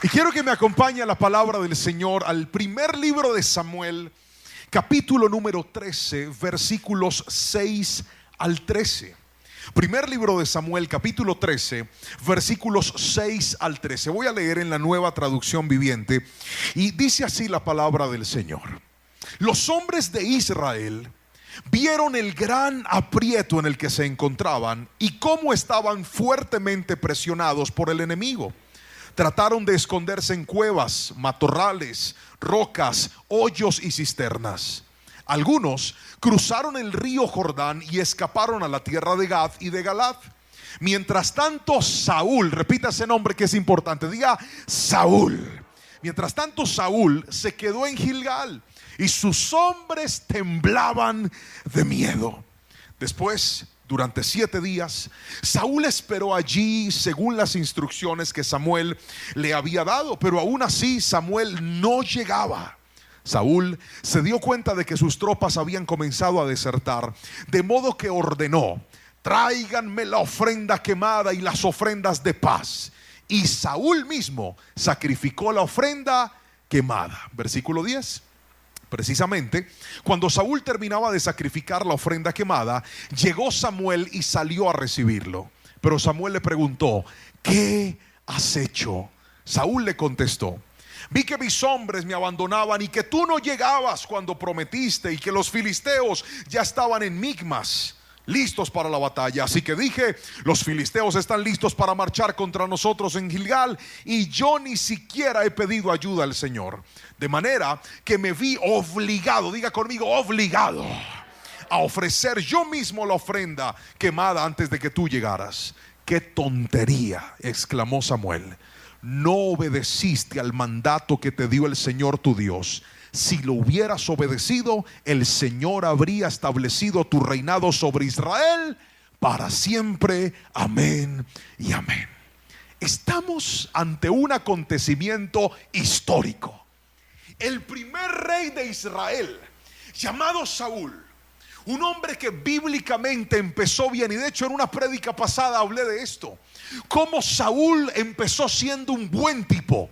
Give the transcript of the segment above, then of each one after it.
Y quiero que me acompañe a la palabra del Señor al primer libro de Samuel, capítulo número 13, versículos 6 al 13. Primer libro de Samuel, capítulo 13, versículos 6 al 13. Voy a leer en la Nueva Traducción Viviente y dice así la palabra del Señor. Los hombres de Israel vieron el gran aprieto en el que se encontraban y cómo estaban fuertemente presionados por el enemigo. Trataron de esconderse en cuevas, matorrales, rocas, hoyos y cisternas. Algunos cruzaron el río Jordán y escaparon a la tierra de Gad y de Galad. Mientras tanto Saúl, repita ese nombre que es importante, diga Saúl. Mientras tanto Saúl se quedó en Gilgal y sus hombres temblaban de miedo. Después, durante 7 días, Saúl esperó allí según las instrucciones que Samuel le había dado, pero aún así Samuel no llegaba. Saúl se dio cuenta de que sus tropas habían comenzado a desertar, de modo que ordenó: tráiganme la ofrenda quemada y las ofrendas de paz. Y Saúl mismo sacrificó la ofrenda quemada. Versículo 10. Precisamente cuando Saúl terminaba de sacrificar la ofrenda quemada, llegó Samuel y salió a recibirlo. Pero Samuel le preguntó: ¿qué has hecho? Saúl le contestó: vi que mis hombres me abandonaban y que tú no llegabas cuando prometiste, y que los filisteos ya estaban en Micmas, listos para la batalla. Así que dije: los filisteos están listos para marchar contra nosotros en Gilgal, y yo ni siquiera he pedido ayuda al Señor. De manera que me vi obligado, diga conmigo, obligado a ofrecer yo mismo la ofrenda quemada antes de que tú llegaras. ¡Qué tontería!, exclamó Samuel. No obedeciste al mandato que te dio el Señor tu Dios. Si lo hubieras obedecido, el Señor habría establecido tu reinado sobre Israel para siempre. Amén y amén. Estamos ante un acontecimiento histórico. El primer rey de Israel, llamado Saúl, un hombre que bíblicamente empezó bien, y de hecho en una prédica pasada hablé de esto, cómo Saúl empezó siendo un buen tipo,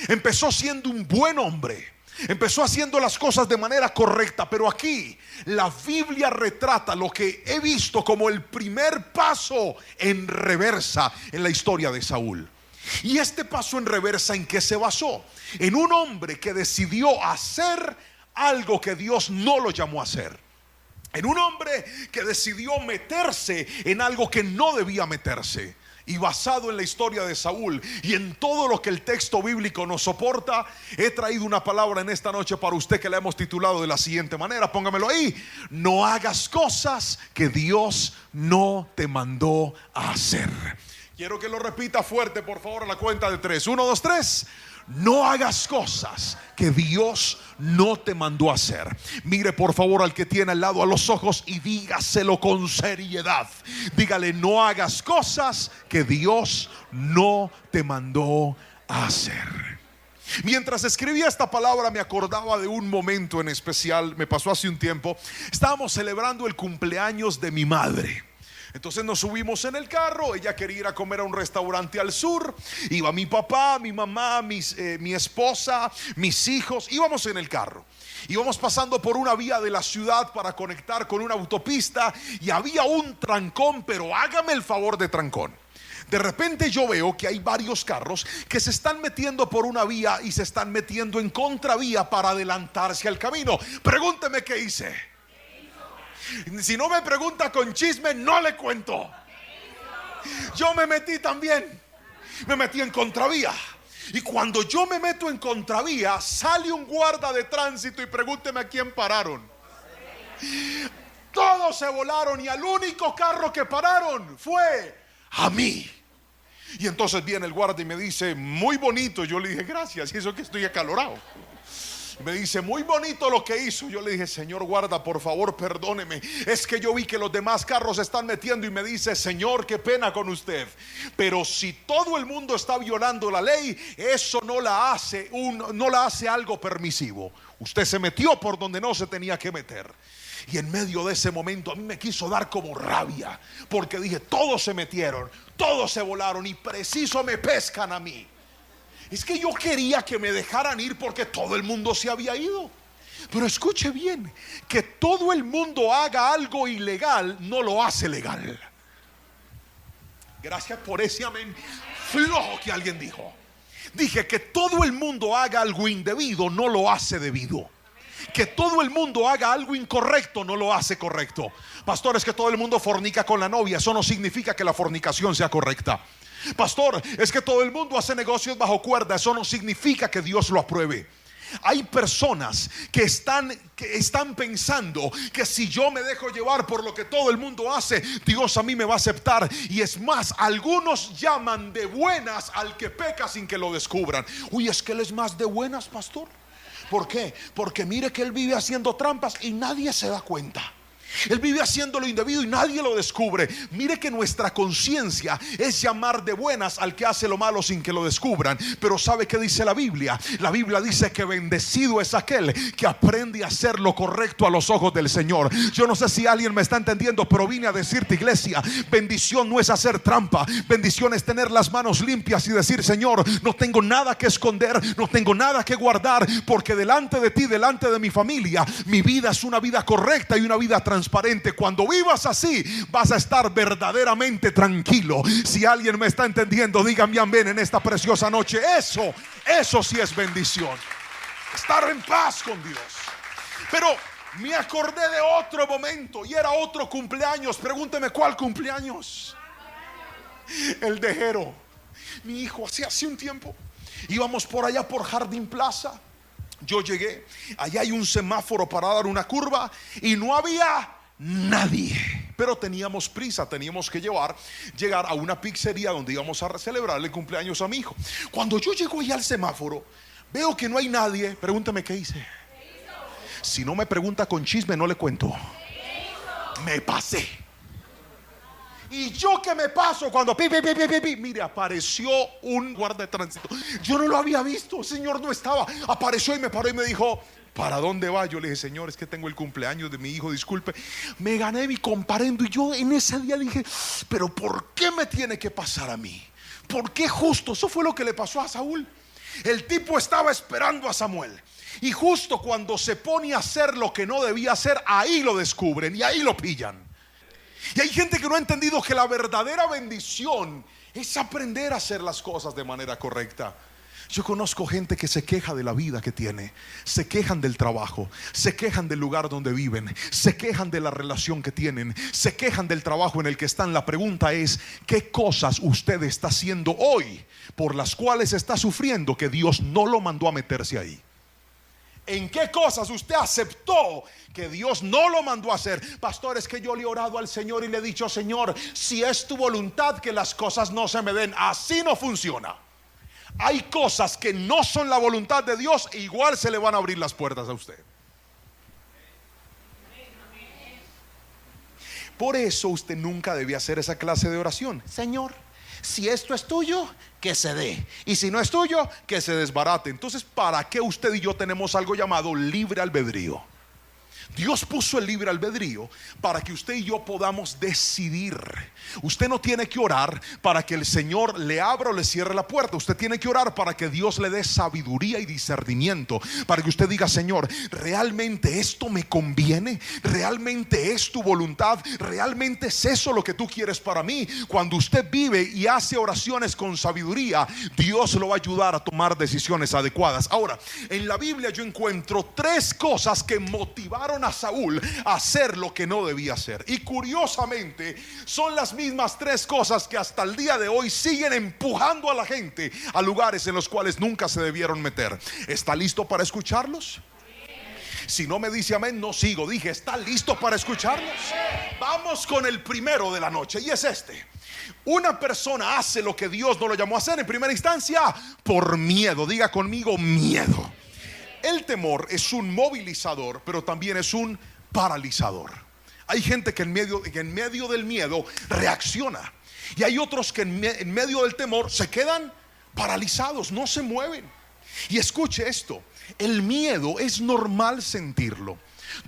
empezó siendo un buen hombre, empezó haciendo las cosas de manera correcta. Pero aquí la Biblia retrata lo que he visto como el primer paso en reversa en la historia de Saúl. Y este paso en reversa, ¿en qué se basó? En un hombre que decidió hacer algo que Dios no lo llamó a hacer. En un hombre que decidió meterse en algo que no debía meterse. Y basado en la historia de Saúl y en todo lo que el texto bíblico nos soporta, he traído una palabra en esta noche para usted que la hemos titulado de la siguiente manera, póngamelo ahí: no hagas cosas que Dios no te mandó a hacer. Quiero que lo repita fuerte, por favor, a la cuenta de 3. 1, 2, 3. No hagas cosas que Dios no te mandó a hacer. Mire por favor al que tiene al lado a los ojos y dígaselo con seriedad. Dígale: no hagas cosas que Dios no te mandó a hacer. Mientras escribía esta palabra me acordaba de un momento en especial. Me pasó hace un tiempo. Estábamos celebrando el cumpleaños de mi madre. Entonces nos subimos en el carro. Ella quería ir a comer a un restaurante al sur. Iba mi papá, mi mamá, mi esposa, mis hijos. Íbamos en el carro. Íbamos pasando por una vía de la ciudad para conectar con una autopista, y había un trancón, pero hágame el favor de trancón. De repente yo veo que hay varios carros que se están metiendo por una vía y se están metiendo en contravía para adelantarse al camino. Pregúnteme qué hice. Si no me pregunta con chisme, no le cuento. Yo me metí también. Me metí en contravía. Y cuando yo me meto en contravía, sale un guarda de tránsito y pregúnteme a quién pararon. Todos se volaron y al único carro que pararon fue a mí. Y entonces viene el guarda y me dice: muy bonito. Yo le dije: gracias. Y eso que estoy acalorado. Me dice: muy bonito lo que hizo. Yo le dije: señor guarda, por favor perdóneme, es que yo vi que los demás carros se están metiendo. Y me dice: señor, qué pena con usted, pero si todo el mundo está violando la ley, eso no la hace algo permisivo. Usted se metió por donde no se tenía que meter. Y en medio de ese momento a mí me quiso dar como rabia, porque dije: todos se metieron, todos se volaron y preciso me pescan a mí. Es que yo quería que me dejaran ir porque todo el mundo se había ido. Pero escuche bien, que todo el mundo haga algo ilegal no lo hace legal. Gracias por ese amén flojo que alguien dijo. Dije que todo el mundo haga algo indebido no lo hace debido. Que todo el mundo haga algo incorrecto no lo hace correcto. Pastor, es que todo el mundo fornica con la novia. Eso no significa que la fornicación sea correcta. Pastor, es que todo el mundo hace negocios bajo cuerda. Eso no significa que Dios lo apruebe. Hay personas que están pensando que si yo me dejo llevar por lo que todo el mundo hace, Dios a mí me va a aceptar. Y es más, algunos llaman de buenas al que peca sin que lo descubran. Uy, es que él es más de buenas, pastor. ¿Por qué? Porque mire que él vive haciendo trampas y nadie se da cuenta. Él vive haciendo lo indebido y nadie lo descubre. Mire que nuestra conciencia es llamar de buenas al que hace lo malo sin que lo descubran. Pero ¿sabe qué dice la Biblia? La Biblia dice que bendecido es aquel que aprende a hacer lo correcto a los ojos del Señor. Yo no sé si alguien me está entendiendo, pero vine a decirte, iglesia, bendición no es hacer trampa. Bendición es tener las manos limpias y decir: Señor, no tengo nada que esconder, no tengo nada que guardar, porque delante de ti, delante de mi familia, mi vida es una vida correcta y una vida transparente. Cuando vivas así, vas a estar verdaderamente tranquilo. Si alguien me está entendiendo, díganme amén en esta preciosa noche. Eso sí es bendición, estar en paz con Dios. Pero me acordé de otro momento y era otro cumpleaños. Pregúnteme cuál cumpleaños. El de Jero, mi hijo. Hace un tiempo íbamos por allá por Jardín Plaza. Yo llegué, allá hay un semáforo para dar una curva y no había nadie, pero teníamos prisa, teníamos que llegar a una pizzería donde íbamos a celebrarle el cumpleaños a mi hijo. Cuando yo llego allá al semáforo, veo que no hay nadie. Pregúntame qué hice. Si no me pregunta con chisme, no le cuento. Me pasé. Y yo que me paso cuando mire, apareció un guarda de tránsito. Yo no lo había visto, el Señor no estaba. Apareció y me paró y me dijo: ¿para dónde va? Yo le dije: Señor, es que tengo el cumpleaños de mi hijo, disculpe. Me gané mi comparendo. Y yo en ese día dije: pero ¿por qué me tiene que pasar a mí? ¿Por qué justo? Eso fue lo que le pasó a Saúl. El tipo estaba esperando a Samuel, y justo cuando se pone a hacer lo que no debía hacer, ahí lo descubren y ahí lo pillan. Y hay gente que no ha entendido que la verdadera bendición es aprender a hacer las cosas de manera correcta. Yo conozco gente que se queja de la vida que tiene, se quejan del trabajo, se quejan del lugar donde viven, se quejan de la relación que tienen, se quejan del trabajo en el que están. La pregunta es: ¿qué cosas usted está haciendo hoy por las cuales está sufriendo que Dios no lo mandó a meterse ahí? ¿En qué cosas usted aceptó que Dios no lo mandó a hacer? Pastor, es que yo le he orado al Señor y le he dicho: Señor, si es tu voluntad que las cosas no se me den. Así no funciona. Hay cosas que no son la voluntad de Dios e igual se le van a abrir las puertas a usted. Por eso usted nunca debe hacer esa clase de oración: Señor, si esto es tuyo, que se dé, y si no es tuyo, que se desbarate. Entonces, ¿para qué usted y yo tenemos algo llamado libre albedrío? Dios puso el libre albedrío para que usted y yo podamos decidir. Usted no tiene que orar para que el Señor le abra o le cierre la puerta. Usted tiene que orar para que Dios le dé sabiduría y discernimiento, para que usted diga: Señor, ¿realmente esto me conviene? ¿Realmente es tu voluntad? ¿Realmente es eso lo que tú quieres para mí? Cuando usted vive y hace oraciones con sabiduría, Dios lo va a ayudar a tomar decisiones adecuadas. Ahora, en la Biblia yo encuentro 3 cosas que motivaron a Saúl a hacer lo que no debía hacer. Y curiosamente son las mismas 3 cosas que hasta el día de hoy siguen empujando a la gente a lugares en los cuales nunca se debieron meter. ¿Está listo para escucharlos? Si no me dice amén, no sigo. Dije: ¿está listo para escucharlos? Vamos con el primero de la noche, y es este. Una persona hace lo que Dios no lo llamó a hacer en primera instancia por miedo. Diga conmigo: miedo. El temor es un movilizador, pero también es un paralizador. Hay gente que en medio del miedo reacciona, y hay otros que en medio del temor se quedan paralizados, no se mueven. Y escuche esto: el miedo es normal sentirlo.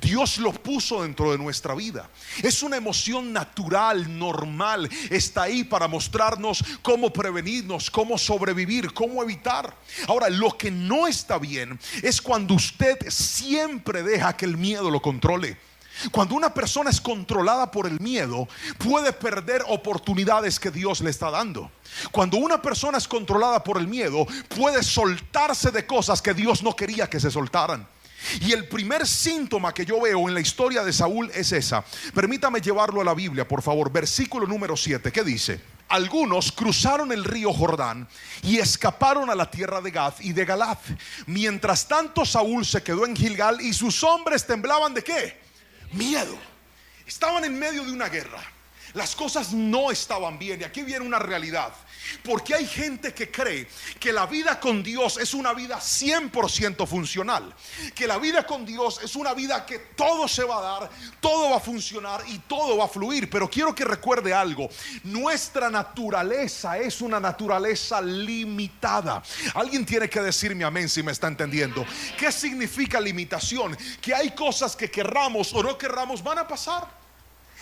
Dios lo puso dentro de nuestra vida. Es una emoción natural, normal. Está ahí para mostrarnos cómo prevenirnos, cómo sobrevivir, cómo evitar. Ahora, lo que no está bien es cuando usted siempre deja que el miedo lo controle. Cuando una persona es controlada por el miedo, puede perder oportunidades que Dios le está dando. Cuando una persona es controlada por el miedo, puede soltarse de cosas que Dios no quería que se soltaran. Y el primer síntoma que yo veo en la historia de Saúl es esa. Permítame llevarlo a la Biblia, por favor. Versículo número 7, ¿qué dice? Algunos cruzaron el río Jordán y escaparon a la tierra de Gad y de Galad. Mientras tanto, Saúl se quedó en Gilgal y sus hombres temblaban ¿de qué? Miedo. Estaban en medio de una guerra. Las cosas no estaban bien. Y aquí viene una realidad. Porque hay gente que cree que la vida con Dios es una vida 100% funcional. Que la vida con Dios es una vida que todo se va a dar, todo va a funcionar y todo va a fluir. Pero quiero que recuerde algo. Nuestra naturaleza es una naturaleza limitada. Alguien tiene que decirme amén si me está entendiendo. ¿Qué significa limitación? Que hay cosas que querramos o no querramos van a pasar.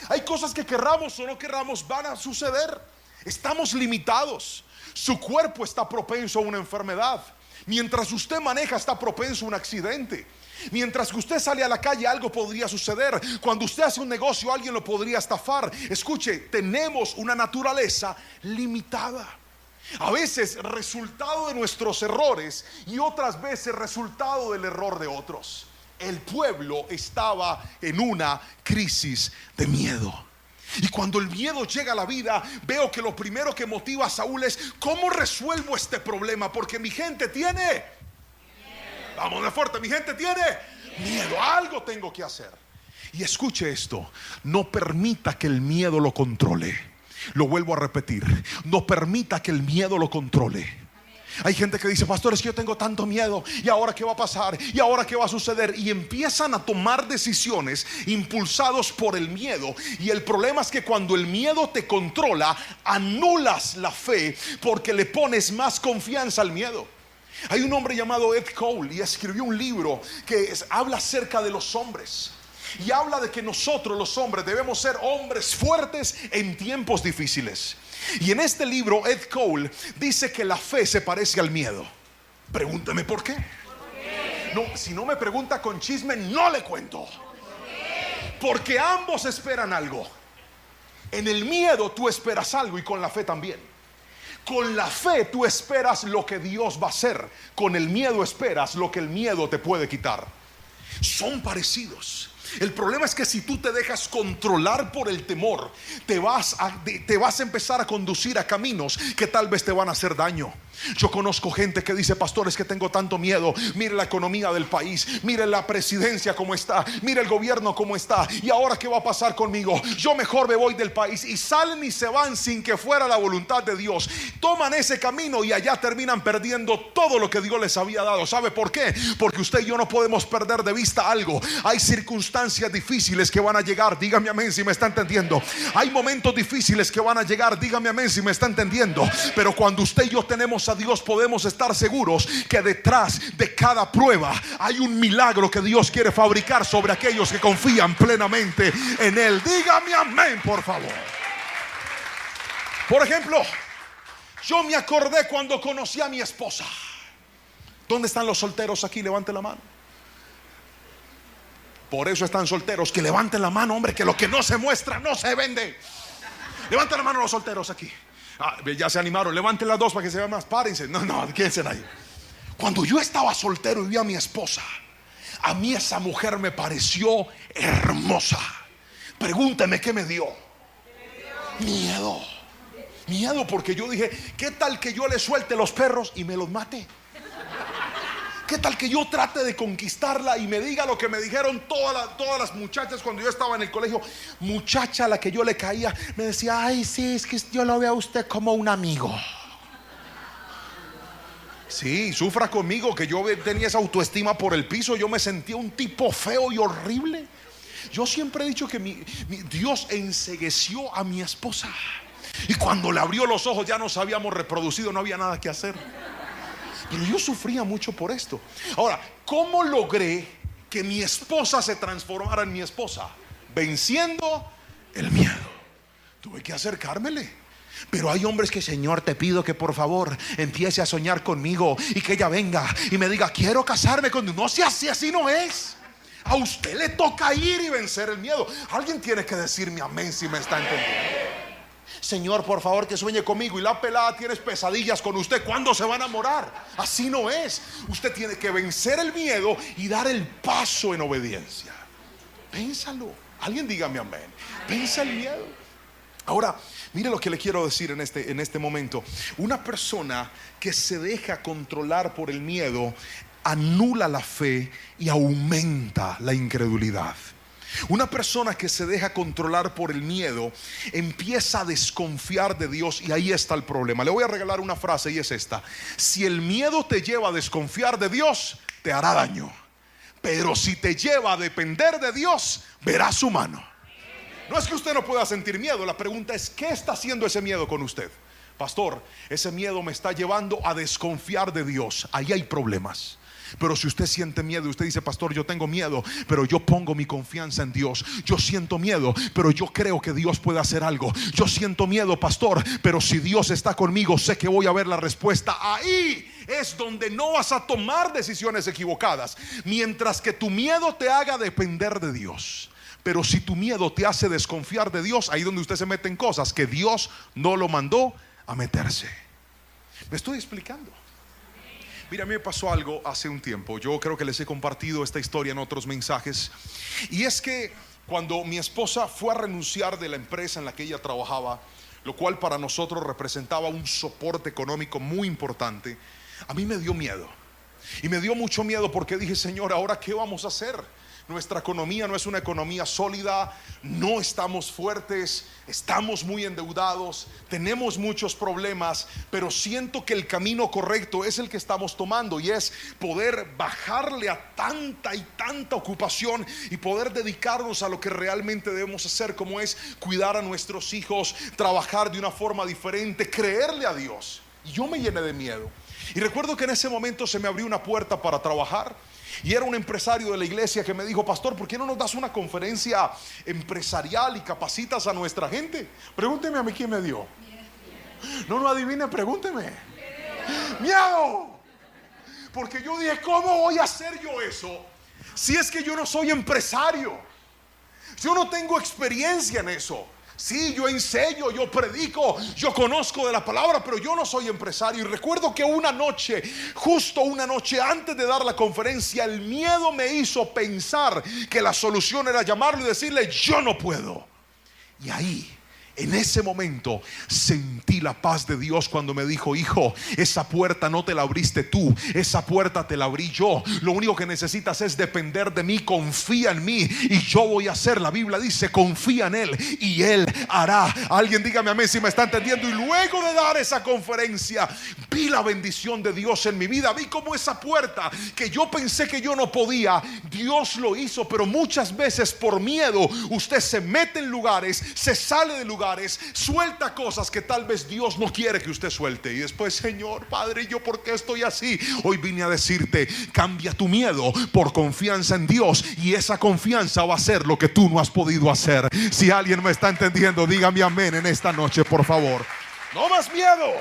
Hay cosas que querramos o no querramos van a suceder. Estamos limitados. Su cuerpo está propenso a una enfermedad. Mientras usted maneja, está propenso a un accidente. Mientras que usted sale a la calle, algo podría suceder. Cuando usted hace un negocio, alguien lo podría estafar. Escuche, tenemos una naturaleza limitada. A veces resultado de nuestros errores y otras veces resultado del error de otros. El pueblo estaba en una crisis de miedo. Y cuando el miedo llega a la vida, veo que lo primero que motiva a Saúl es ¿cómo resuelvo este problema? Porque mi gente tiene miedo. Vamos de fuerte, mi gente tiene miedo. Algo tengo que hacer. Y escuche esto, no permita que el miedo lo controle. Lo vuelvo a repetir, no permita que el miedo lo controle. Hay gente que dice, pastor, es que yo tengo tanto miedo. ¿Y ahora qué va a pasar? ¿Y ahora qué va a suceder? Y empiezan a tomar decisiones impulsados por el miedo. Y el problema es que cuando el miedo te controla, anulas la fe porque le pones más confianza al miedo. Hay un hombre llamado Ed Cole y escribió un libro que habla acerca de los hombres. Y habla de que nosotros los hombres debemos ser hombres fuertes en tiempos difíciles. Y en este libro Ed Cole dice que la fe se parece al miedo. Pregúnteme por qué. No, si no me pregunta con chisme, no le cuento. Porque ambos esperan algo. En el miedo tú esperas algo y con la fe también. Con la fe tú esperas lo que Dios va a hacer. Con el miedo esperas lo que el miedo te puede quitar. Son parecidos. El problema es que si tú te dejas controlar por el temor, te vas a empezar a conducir a caminos que tal vez te van a hacer daño. Yo conozco gente que dice, pastor, es que tengo tanto miedo. Mire la economía del país, mire la presidencia cómo está, mire el gobierno cómo está. Y ahora qué va a pasar conmigo, yo mejor me voy del país. Y salen y se van sin que fuera la voluntad de Dios. Toman ese camino y allá terminan perdiendo todo lo que Dios les había dado. ¿Sabe por qué? Porque usted y yo no podemos perder de vista algo. Hay circunstancias difíciles que van a llegar. Dígame amén si me está entendiendo. Hay momentos difíciles que van a llegar. Dígame amén si me está entendiendo. Pero cuando usted y yo tenemos a Dios, podemos estar seguros que detrás de cada prueba hay un milagro que Dios quiere fabricar sobre aquellos que confían plenamente en Él. Dígame amén, por favor. Por ejemplo, yo me acordé cuando conocí a mi esposa. ¿Dónde están los solteros aquí? Levante la mano. Por eso están solteros. Que levanten la mano, hombre, que lo que no se muestra no se vende. Levanten la mano los solteros aquí. Ya se animaron, levanten las dos para que se vean más. Párense, no, quédense ahí. Cuando yo estaba soltero y vi a mi esposa, a mí esa mujer me pareció hermosa. Pregúnteme qué me dio. Miedo porque yo dije, ¿qué tal que yo le suelte los perros y me los mate? ¿Qué tal que yo trate de conquistarla y me diga lo que me dijeron todas las muchachas cuando yo estaba en el colegio? Muchacha a la que yo le caía me decía, ay, sí, es que yo lo veo a usted como un amigo. Sí, sufra conmigo que yo tenía esa autoestima por el piso. Yo me sentía un tipo feo y horrible. Yo siempre he dicho que Dios encegueció a mi esposa. Y cuando le abrió los ojos ya nos habíamos reproducido, no había nada que hacer. Pero yo sufría mucho por esto. Ahora, ¿cómo logré que mi esposa se transformara en mi esposa, venciendo el miedo. Tuve que acercármele. Pero hay hombres que, Señor, te pido que por favor empiece a soñar conmigo y que ella venga y me diga, quiero casarme contigo. No sea así, así no es. A usted le toca ir y vencer el miedo. Alguien tiene que decirme amén si me está entendiendo. Señor, por favor, que sueñe conmigo. Y la pelada tienes pesadillas con usted. ¿Cuándo se va a enamorar? Así no es. Usted tiene que vencer el miedo y dar el paso en obediencia. Pénsalo. Alguien dígame amén. Pensa el miedo. Ahora, mire lo que le quiero decir en este momento. Una persona que se deja controlar por el miedo anula la fe y aumenta la incredulidad. Una persona que se deja controlar por el miedo empieza a desconfiar de Dios, y ahí está el problema. Le voy a regalar una frase y es esta: si el miedo te lleva a desconfiar de Dios, te hará daño, pero si te lleva a depender de Dios, verás su mano. No es que usted no pueda sentir miedo. La pregunta es, ¿qué está haciendo ese miedo con usted? Pastor, ese miedo me está llevando a desconfiar de Dios. Ahí hay problemas. Pero si usted siente miedo y usted dice, pastor, yo tengo miedo, pero yo pongo mi confianza en Dios. Yo siento miedo, pero yo creo que Dios puede hacer algo. Yo siento miedo, pastor, pero si Dios está conmigo, sé que voy a ver la respuesta. Ahí es donde no vas a tomar decisiones equivocadas. Mientras que tu miedo te haga depender de Dios. Pero si tu miedo te hace desconfiar de Dios, ahí es donde usted se mete en cosas que Dios no lo mandó a meterse. ¿Me estoy explicando? Mira, a mí me pasó algo hace un tiempo. Yo creo que les he compartido esta historia en otros mensajes. Y es que cuando mi esposa fue a renunciar de la empresa en la que ella trabajaba, lo cual para nosotros representaba un soporte económico muy importante, a mí me dio miedo. Y me dio mucho miedo porque dije, Señor, ¿ahora qué vamos a hacer? Nuestra economía no es una economía sólida, no estamos fuertes, estamos muy endeudados, tenemos muchos problemas, pero siento que el camino correcto es el que estamos tomando, y es poder bajarle a tanta y tanta ocupación y poder dedicarnos a lo que realmente debemos hacer, como es cuidar a nuestros hijos, trabajar de una forma diferente, creerle a Dios. Y yo me llené de miedo. Y recuerdo que en ese momento se me abrió una puerta para trabajar. Y era un empresario de la iglesia que me dijo, pastor, ¿por qué no nos das una conferencia empresarial y capacitas a nuestra gente? Pregúnteme a mí quién me dio. No adivine, pregúnteme. Miedo. Porque yo dije, ¿cómo voy a hacer yo eso si es que yo no soy empresario? Yo no tengo experiencia en eso. Sí, yo enseño, yo predico, yo conozco de la palabra, pero yo no soy empresario. Y recuerdo que una noche, justo una noche antes de dar la conferencia, el miedo me hizo pensar que la solución era llamarlo y decirle, yo no puedo. Y ahí, en ese momento, sentí la paz de Dios cuando me dijo, hijo, esa puerta no te la abriste tú, esa puerta te la abrí yo. Lo único que necesitas es depender de mí, confía en mí y yo voy a hacer. La Biblia dice, confía en Él y Él hará. Alguien dígame amén si me está entendiendo. Y luego de dar esa conferencia, vi la bendición de Dios en mi vida. Vi como esa puerta que yo pensé que yo no podía, Dios lo hizo. Pero muchas veces por miedo usted se mete en lugares, se sale de lugares, suelta cosas que tal vez Dios no quiere que usted suelte. Y después, Señor, Padre, ¿yo por qué estoy así? Hoy vine a decirte, cambia tu miedo por confianza en Dios, y esa confianza va a hacer lo que tú no has podido hacer. Si alguien me está entendiendo, dígame amén en esta noche, por favor. No más miedo,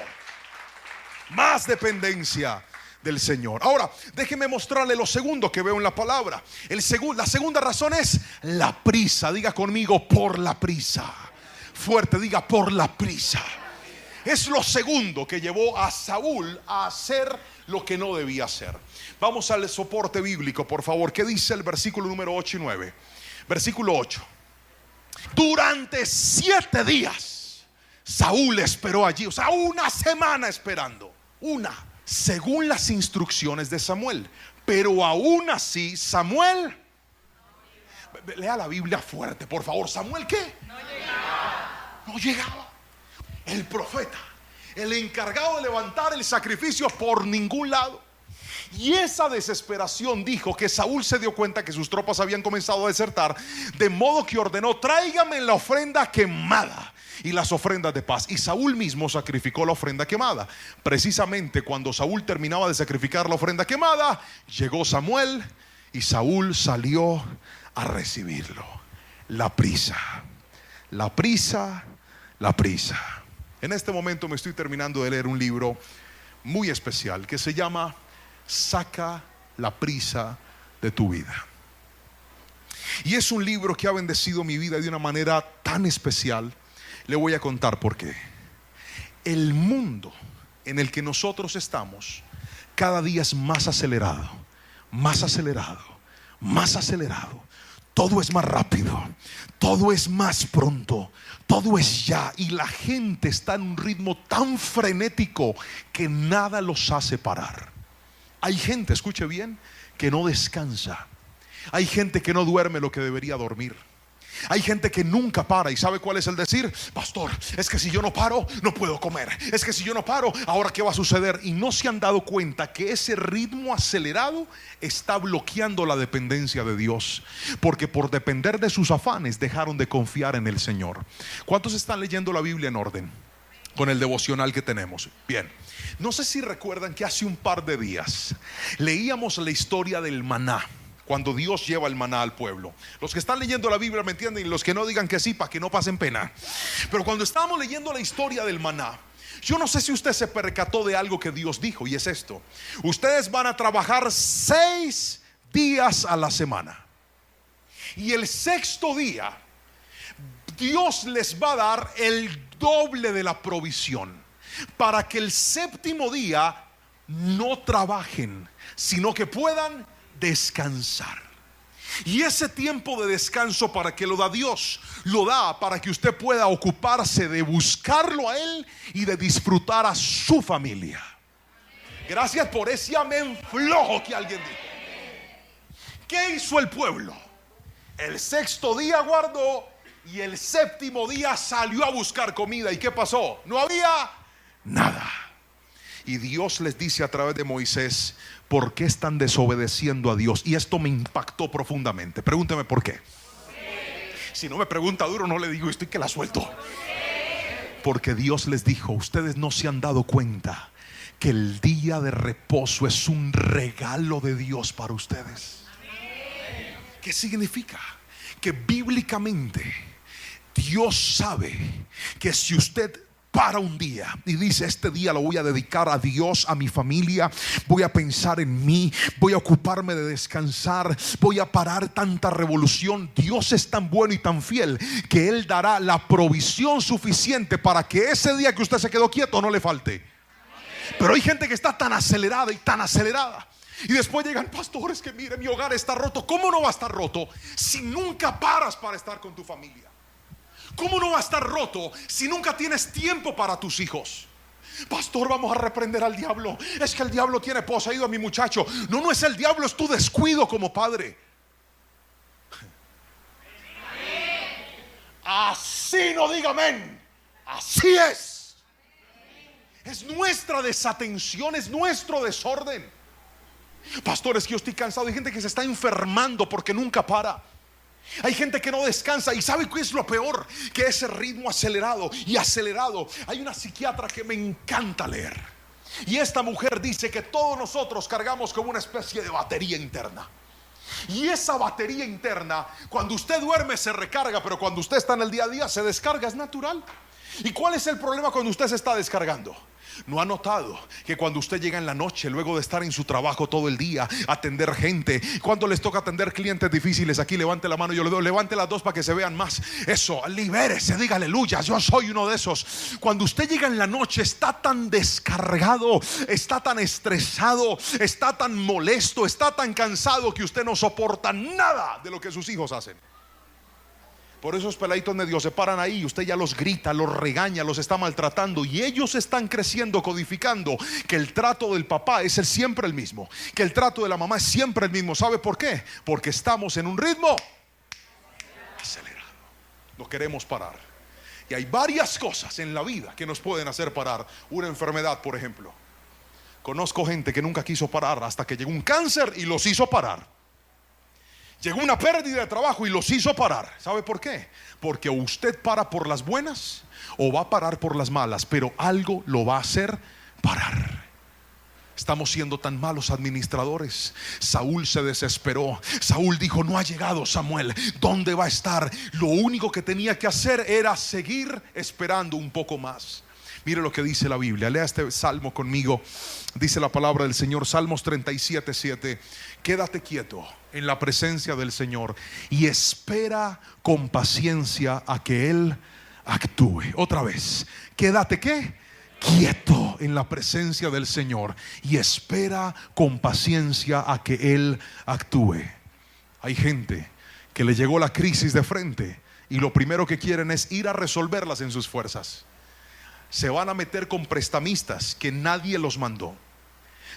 más dependencia del Señor. Ahora, déjeme mostrarle lo segundo que veo en la palabra. La segunda razón es la prisa. Diga conmigo, por la prisa. Fuerte, diga, por la prisa. Es lo segundo que llevó a Saúl a hacer lo que no debía hacer. Vamos al soporte bíblico, por favor. ¿Qué dice el versículo número 8 y 9? Versículo 8. Durante 7 días Saúl esperó allí, o sea, una semana esperando. Según las instrucciones de Samuel. Pero aún así Samuel, lea la Biblia fuerte, por favor. ¿Samuel qué? No llegaba. El profeta, el encargado de levantar el sacrificio, por ningún lado. Y esa desesperación dijo que Saúl se dio cuenta que sus tropas habían comenzado a desertar, de modo que ordenó, tráigame la ofrenda quemada y las ofrendas de paz. Y Saúl mismo sacrificó la ofrenda quemada. Precisamente cuando Saúl terminaba de sacrificar la ofrenda quemada, llegó Samuel y Saúl salió a recibirlo. La prisa, la prisa, la prisa. En este momento me estoy terminando de leer un libro muy especial que se llama Saca la prisa de tu vida. Y es un libro que ha bendecido mi vida de una manera tan especial. Le voy a contar por qué. El mundo en el que nosotros estamos cada día es más acelerado, más acelerado, más acelerado. Todo es más rápido, todo es más pronto, todo es ya. Y la gente está en un ritmo tan frenético que nada los hace parar. Hay gente, escuche bien, que no descansa. Hay gente que no duerme lo que debería dormir. Hay gente que nunca para. ¿Y sabe cuál es el decir? Pastor, es que si yo no paro, no puedo comer. Es que si yo no paro, ¿ahora qué va a suceder? Y no se han dado cuenta que ese ritmo acelerado está bloqueando la dependencia de Dios, porque por depender de sus afanes dejaron de confiar en el Señor. ¿Cuántos están leyendo la Biblia en orden con el devocional que tenemos? Bien, no sé si recuerdan que hace un par de días leíamos la historia del maná, cuando Dios lleva el maná al pueblo. Los que están leyendo la Biblia me entienden, y los que no digan que sí, para que no pasen pena. Pero cuando estábamos leyendo la historia del maná, yo no sé si usted se percató de algo que Dios dijo, y es esto: ustedes van a trabajar 6 días a la semana, y el sexto día Dios les va a dar el doble de la provisión, para que el séptimo día no trabajen, sino que puedan descansar. Y ese tiempo de descanso, ¿para qué lo da Dios? Lo da para que usted pueda ocuparse de buscarlo a Él y de disfrutar a su familia. Gracias por ese amén flojo que alguien dijo. ¿Qué hizo el pueblo? El sexto día guardó y el séptimo día salió a buscar comida. ¿Y qué pasó? No había nada. Y Dios les dice a través de Moisés: ¿por qué están desobedeciendo a Dios? Y esto me impactó profundamente. Pregúnteme por qué. Si no me pregunta duro, no le digo, estoy que la suelto. Porque Dios les dijo: ustedes no se han dado cuenta que el día de reposo es un regalo de Dios para ustedes. ¿Qué significa? Que bíblicamente Dios sabe que si usted para un día y dice: este día lo voy a dedicar a Dios, a mi familia, voy a pensar en mí, voy a ocuparme de descansar, voy a parar tanta revolución. Dios es tan bueno y tan fiel que Él dará la provisión suficiente para que ese día que usted se quedó quieto no le falte. Pero hay gente que está tan acelerada y tan acelerada, y después llegan: pastores, que mire, mi hogar está roto. ¿Cómo no va a estar roto si nunca paras para estar con tu familia? ¿Cómo no va a estar roto si nunca tienes tiempo para tus hijos? Pastor, vamos a reprender al diablo. Es que el diablo tiene poseído a mi muchacho. No, no es el diablo, es tu descuido como padre. Así no diga amén. Así es. Es nuestra desatención, es nuestro desorden. Pastor, es que yo estoy cansado. Hay gente que se está enfermando porque nunca para. Hay gente que no descansa. ¿Y sabe qué es lo peor? Que ese ritmo acelerado y acelerado. Hay una psiquiatra que me encanta leer, y esta mujer dice que todos nosotros cargamos como una especie de batería interna. Y esa batería interna, cuando usted duerme se recarga, pero cuando usted está en el día a día se descarga, es natural. ¿Y cuál es el problema cuando usted se está descargando? ¿No ha notado que cuando usted llega en la noche, luego de estar en su trabajo todo el día, atender gente, cuando les toca atender clientes difíciles? Aquí levante la mano, yo le doy, levante las dos para que se vean más. Eso, libérese, diga aleluya, yo soy uno de esos. Cuando usted llega en la noche está tan descargado, está tan estresado, está tan molesto, está tan cansado que usted no soporta nada de lo que sus hijos hacen. Por esos peladitos medio se paran ahí, usted ya los grita, los regaña, los está maltratando, y ellos están creciendo codificando que el trato del papá es siempre el mismo, que el trato de la mamá es siempre el mismo. ¿Sabe por qué? Porque estamos en un ritmo acelerado. No queremos parar. Y hay varias cosas en la vida que nos pueden hacer parar. Una enfermedad, por ejemplo. Conozco gente que nunca quiso parar hasta que llegó un cáncer y los hizo parar. Llegó una pérdida de trabajo y los hizo parar. ¿Sabe por qué? Porque usted para por las buenas o va a parar por las malas, pero algo lo va a hacer parar. Estamos siendo tan malos administradores. Saúl se desesperó. Saúl dijo: no ha llegado Samuel, ¿dónde va a estar? Lo único que tenía que hacer era seguir esperando un poco más. Mire lo que dice la Biblia. Lea este salmo conmigo. Dice la palabra del Señor, Salmos 37:7: quédate quieto en la presencia del Señor y espera con paciencia a que Él actúe. Otra vez, quédate ¿qué? Quieto en la presencia del Señor y espera con paciencia a que Él actúe. Hay gente que le llegó la crisis de frente y lo primero que quieren es ir a resolverlas en sus fuerzas. Se van a meter con prestamistas que nadie los mandó.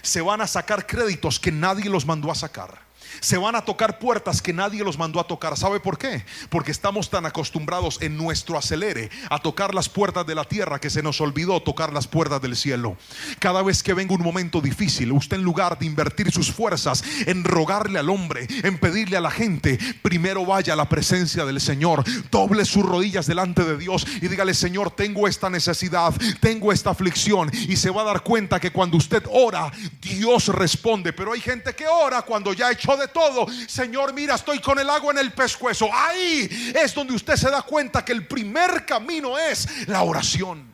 Se van a sacar créditos que nadie los mandó a sacar. Se van a tocar puertas que nadie los mandó a tocar. ¿Sabe por qué? Porque estamos tan acostumbrados en nuestro acelere a tocar las puertas de la tierra que se nos olvidó tocar las puertas del cielo. Cada vez que venga un momento difícil, usted en lugar de invertir sus fuerzas en rogarle al hombre, en pedirle a la gente, primero vaya a la presencia del Señor, doble sus rodillas delante de Dios y dígale: Señor, tengo esta necesidad, tengo esta aflicción. Y se va a dar cuenta que cuando usted ora, Dios responde. Pero hay gente que ora cuando ya echó de todo. Señor, mira, estoy con el agua en el pescuezo. Ahí es donde usted se da cuenta que el primer camino es la oración.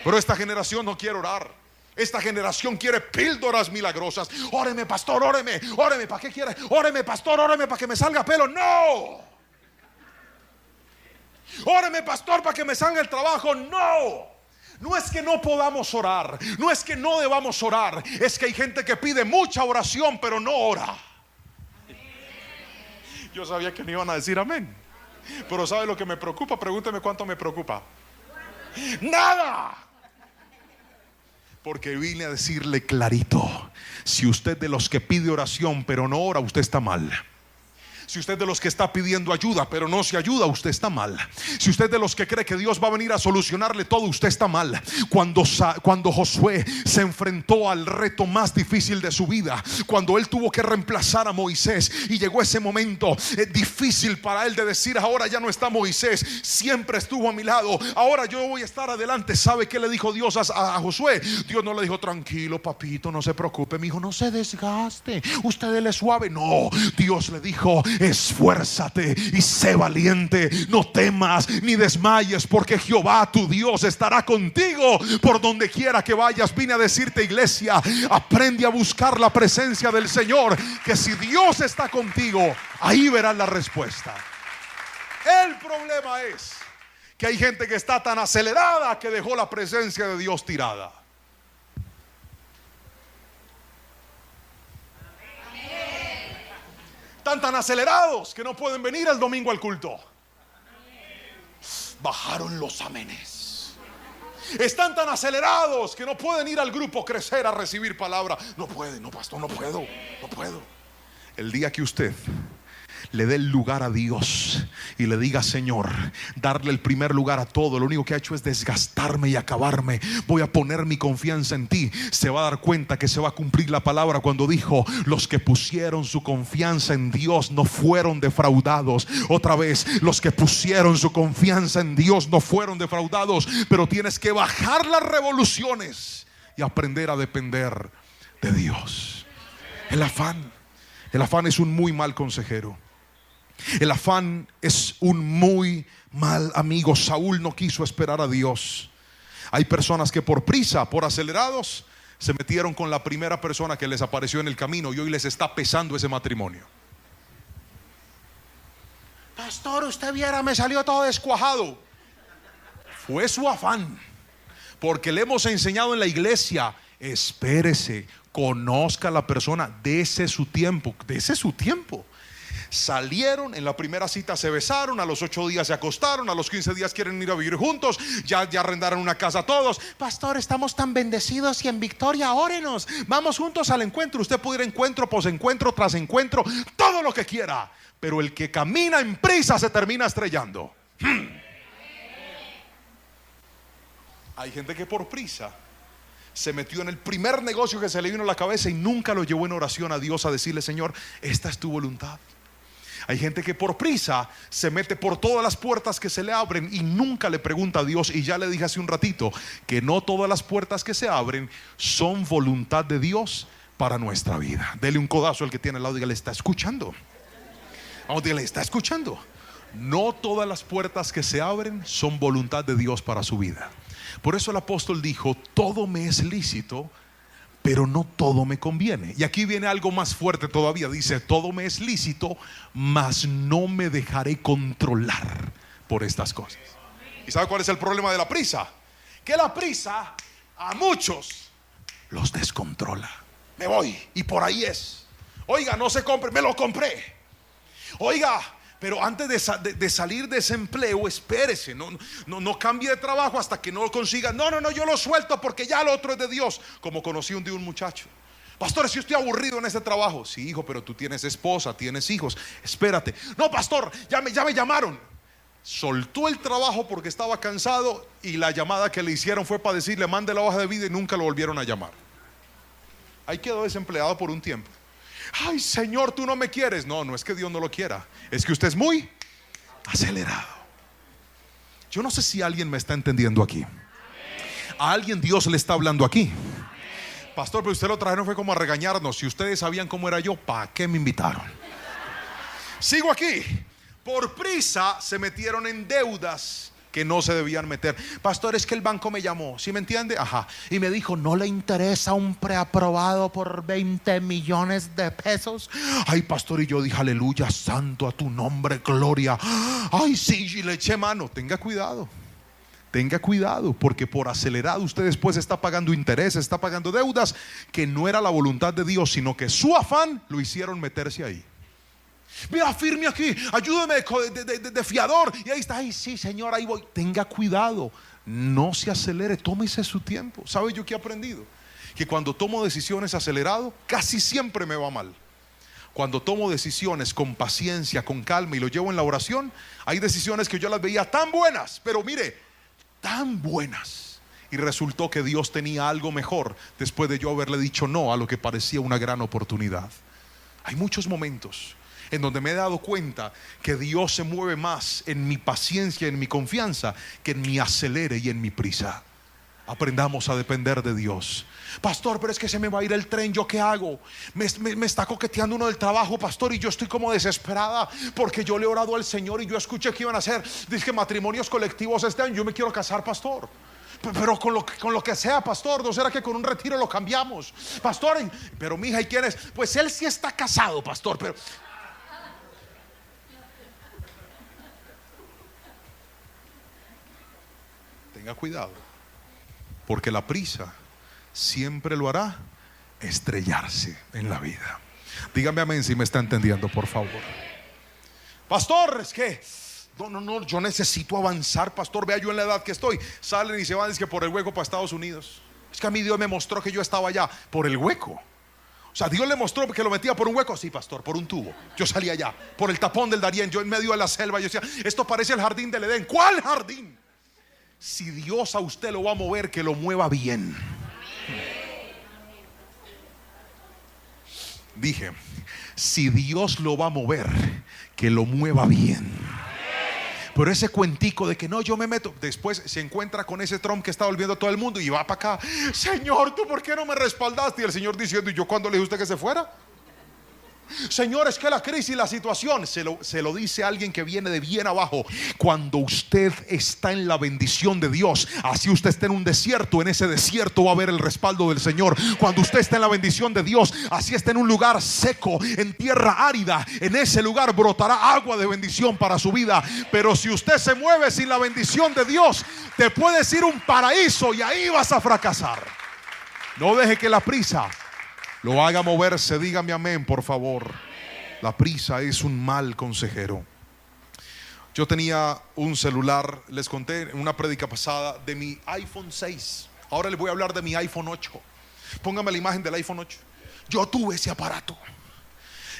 Pero esta generación no quiere orar. Esta generación quiere píldoras milagrosas. Óreme, pastor, óreme. Óreme, ¿para qué quiere? Óreme, pastor, óreme para que me salga pelo. No. Óreme, pastor, para que me salga el trabajo. No. No es que no podamos orar, no es que no debamos orar, es que hay gente que pide mucha oración pero no ora. Yo sabía que no iban a decir amén. Pero ¿sabe lo que me preocupa? Pregúnteme cuánto me preocupa. Nada. Porque vine a decirle clarito: si usted de los que pide oración pero no ora, usted está mal. Si usted de los que está pidiendo ayuda pero no se ayuda, usted está mal. Si usted de los que cree que Dios va a venir a solucionarle todo, usted está mal. Cuando Josué se enfrentó al reto más difícil de su vida, cuando él tuvo que reemplazar a Moisés y llegó ese momento difícil para él de decir: ahora ya no está Moisés, siempre estuvo a mi lado, ahora yo voy a estar adelante. ¿Sabe qué le dijo Dios a Josué? Dios no le dijo: tranquilo papito, no se preocupe, mi hijo, no se desgaste, usted él es suave. No, Dios le dijo: esfuérzate y sé valiente, no temas ni desmayes, porque Jehová tu Dios estará contigo por donde quiera que vayas. Vine a decirte, iglesia, aprende a buscar la presencia del Señor, que si Dios está contigo, ahí verás la respuesta. El problema es que hay gente que está tan acelerada que dejó la presencia de Dios tirada. Están tan acelerados que no pueden venir el domingo al culto. Bajaron los amenes. Están tan acelerados que no pueden ir al grupo Crecer a recibir palabra. No pueden, no pastor, no puedo. El día que usted le dé el lugar a Dios y le diga: Señor, darle el primer lugar a todo, lo único que ha hecho es desgastarme y acabarme, voy a poner mi confianza en ti, se va a dar cuenta que se va a cumplir la palabra cuando dijo: los que pusieron su confianza en Dios no fueron defraudados. Otra vez, los que pusieron su confianza en Dios no fueron defraudados. Pero tienes que bajar las revoluciones y aprender a depender de Dios. El afán es un muy mal consejero. El afán es un muy mal amigo. Saúl no quiso esperar a Dios. Hay personas que por prisa, por acelerados, se metieron con la primera persona que les apareció en el camino y hoy les está pesando ese matrimonio. Pastor, usted viera, me salió todo descuajado. Fue su afán. Porque le hemos enseñado en la iglesia: espérese, conozca a la persona, dese su tiempo. Salieron, en la primera cita se besaron, a los 8 días se acostaron, a los 15 días quieren ir a vivir juntos, ya arrendaron una casa todos. Pastor, estamos tan bendecidos y en victoria, órenos, vamos juntos al encuentro. Usted puede ir a encuentro, posencuentro, tras encuentro, todo lo que quiera, pero el que camina en prisa se termina estrellando. Hay gente que por prisa se metió en el primer negocio que se le vino a la cabeza y nunca lo llevó en oración a Dios a decirle: Señor, esta es tu voluntad. Hay gente que por prisa se mete por todas las puertas que se le abren y nunca le pregunta a Dios. Y ya le dije hace un ratito que no todas las puertas que se abren son voluntad de Dios para nuestra vida. Dele un codazo al que tiene al lado y dígale: ¿está escuchando? Vamos, dígale: ¿está escuchando? No todas las puertas que se abren son voluntad de Dios para su vida. Por eso el apóstol dijo: todo me es lícito, pero no todo me conviene. Y aquí viene algo más fuerte todavía. Dice: todo me es lícito, mas no me dejaré controlar por estas cosas. ¿Y sabe cuál es el problema de la prisa? Que la prisa a muchos los descontrola. Me voy y por ahí es. Oiga, no se compre, me lo compré. Oiga, pero antes de salir de ese empleo, espérese, no cambie de trabajo hasta que no lo consiga. No, yo lo suelto porque ya lo otro es de Dios. Como conocí un día un muchacho: pastor, si yo estoy aburrido en este trabajo. Sí, hijo, pero tú tienes esposa, tienes hijos, espérate. No, pastor, ya me llamaron. Soltó el trabajo porque estaba cansado y la llamada que le hicieron fue para decirle: mande la hoja de vida, y nunca lo volvieron a llamar. Ahí quedó desempleado por un tiempo. Ay, Señor, tú no me quieres. No es que Dios no lo quiera, es que usted es muy acelerado. Yo no sé si alguien me está entendiendo aquí. A alguien Dios le está hablando aquí. Pastor, pero usted lo trajeron fue como a regañarnos. Si ustedes sabían cómo era yo, ¿para qué me invitaron? Sigo aquí. Por prisa se metieron en deudas que no se debían meter. Pastor, es que el banco me llamó, ¿sí me entiende? Ajá. Y me dijo: ¿no le interesa un preaprobado por 20 millones de pesos? Ay, pastor, y yo dije: aleluya, santo a tu nombre, gloria. Ay, sí, y le eché mano. Tenga cuidado, porque por acelerado usted después está pagando intereses, está pagando deudas que no era la voluntad de Dios, sino que su afán lo hicieron meterse ahí. Mira, firme aquí, ayúdeme de fiador. Y ahí está: ay, sí, Señor, ahí voy. Tenga cuidado, no se acelere, tómese su tiempo. ¿Sabe yo qué he aprendido? Que cuando tomo decisiones acelerado, casi siempre me va mal. Cuando tomo decisiones con paciencia, con calma y lo llevo en la oración, hay decisiones que yo las veía tan buenas, pero mire, tan buenas, y resultó que Dios tenía algo mejor después de yo haberle dicho no a lo que parecía una gran oportunidad. Hay muchos momentos en donde me he dado cuenta que Dios se mueve más en mi paciencia, en mi confianza, que en mi acelere y en mi prisa. Aprendamos a depender de Dios. Pastor, pero es que se me va a ir el tren, ¿yo qué hago? Me está coqueteando uno del trabajo, pastor, y yo estoy como desesperada porque yo le he orado al Señor y yo escuché que iban a hacer, dice que matrimonios colectivos este año. Yo me quiero casar, pastor, pero con lo que sea, pastor. ¿No será que con un retiro lo cambiamos, pastor? Pero mi hija, ¿y quién es? Pues él sí está casado, pastor, pero... Tenga cuidado, porque la prisa siempre lo hará estrellarse en la vida. Dígame amén si me está entendiendo, por favor. Pastor, es que no, yo necesito avanzar, pastor. Vea yo en la edad que estoy. Salen y se van, es que por el hueco para Estados Unidos. Es que a mí Dios me mostró que yo estaba allá por el hueco. O sea, Dios le mostró que lo metía por un hueco. Sí, pastor, por un tubo. Yo salí allá, por el tapón del Darién, yo en medio de la selva. Yo decía: esto parece el jardín del Edén. ¿Cuál jardín? Si Dios a usted lo va a mover, que lo mueva bien. Dije: si Dios lo va a mover, que lo mueva bien. Pero ese cuentico de que no, yo me meto, después se encuentra con ese Trump que está volviendo a todo el mundo y va para acá: Señor, ¿tú por qué no me respaldaste? Y el Señor diciendo: ¿y yo cuándo le dije a usted que se fuera? Señor, es que la crisis, la situación, se lo dice alguien que viene de bien abajo. Cuando usted está en la bendición de Dios, así usted está en un desierto, en ese desierto va a haber el respaldo del Señor. Cuando usted está en la bendición de Dios, así está en un lugar seco, en tierra árida, en ese lugar brotará agua de bendición para su vida. Pero si usted se mueve sin la bendición de Dios, te puedes ir a un paraíso y ahí vas a fracasar. No deje que la prisa lo haga moverse. Dígame amén, por favor. La prisa es un mal consejero. Yo tenía un celular, les conté en una prédica pasada de mi iPhone 6. Ahora les voy a hablar de mi iPhone 8. Póngame la imagen del iPhone 8. Yo tuve ese aparato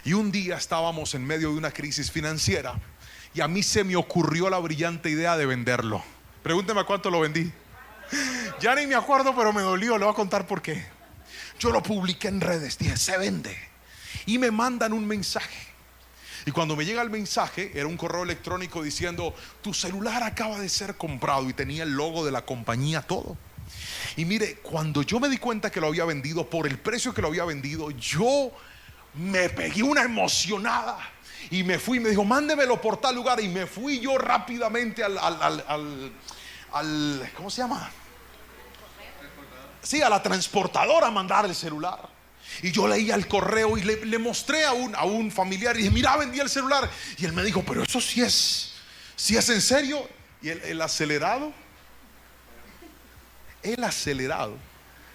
y un día estábamos en medio de una crisis financiera y a mí se me ocurrió la brillante idea de venderlo. Pregúnteme a cuánto lo vendí. Ya ni me acuerdo, pero me dolió. Le voy a contar por qué. Yo lo publiqué en redes, dije: se vende. Y me mandan un mensaje: Y cuando me llega el mensaje, era un correo electrónico diciendo: tu celular acaba de ser comprado, y tenía el logo de la compañía, todo. Y mire, cuando yo me di cuenta que lo había vendido por el precio que lo había vendido, yo me pegué una emocionada y me fui. Me dijo: mándemelo por tal lugar. Y me fui yo rápidamente al ¿cómo se llama? Sí, a la transportadora a mandar el celular. Y yo leía el correo y le mostré a un familiar y dije: mira, vendí el celular. Y él me dijo: pero eso sí es en serio. Y el acelerado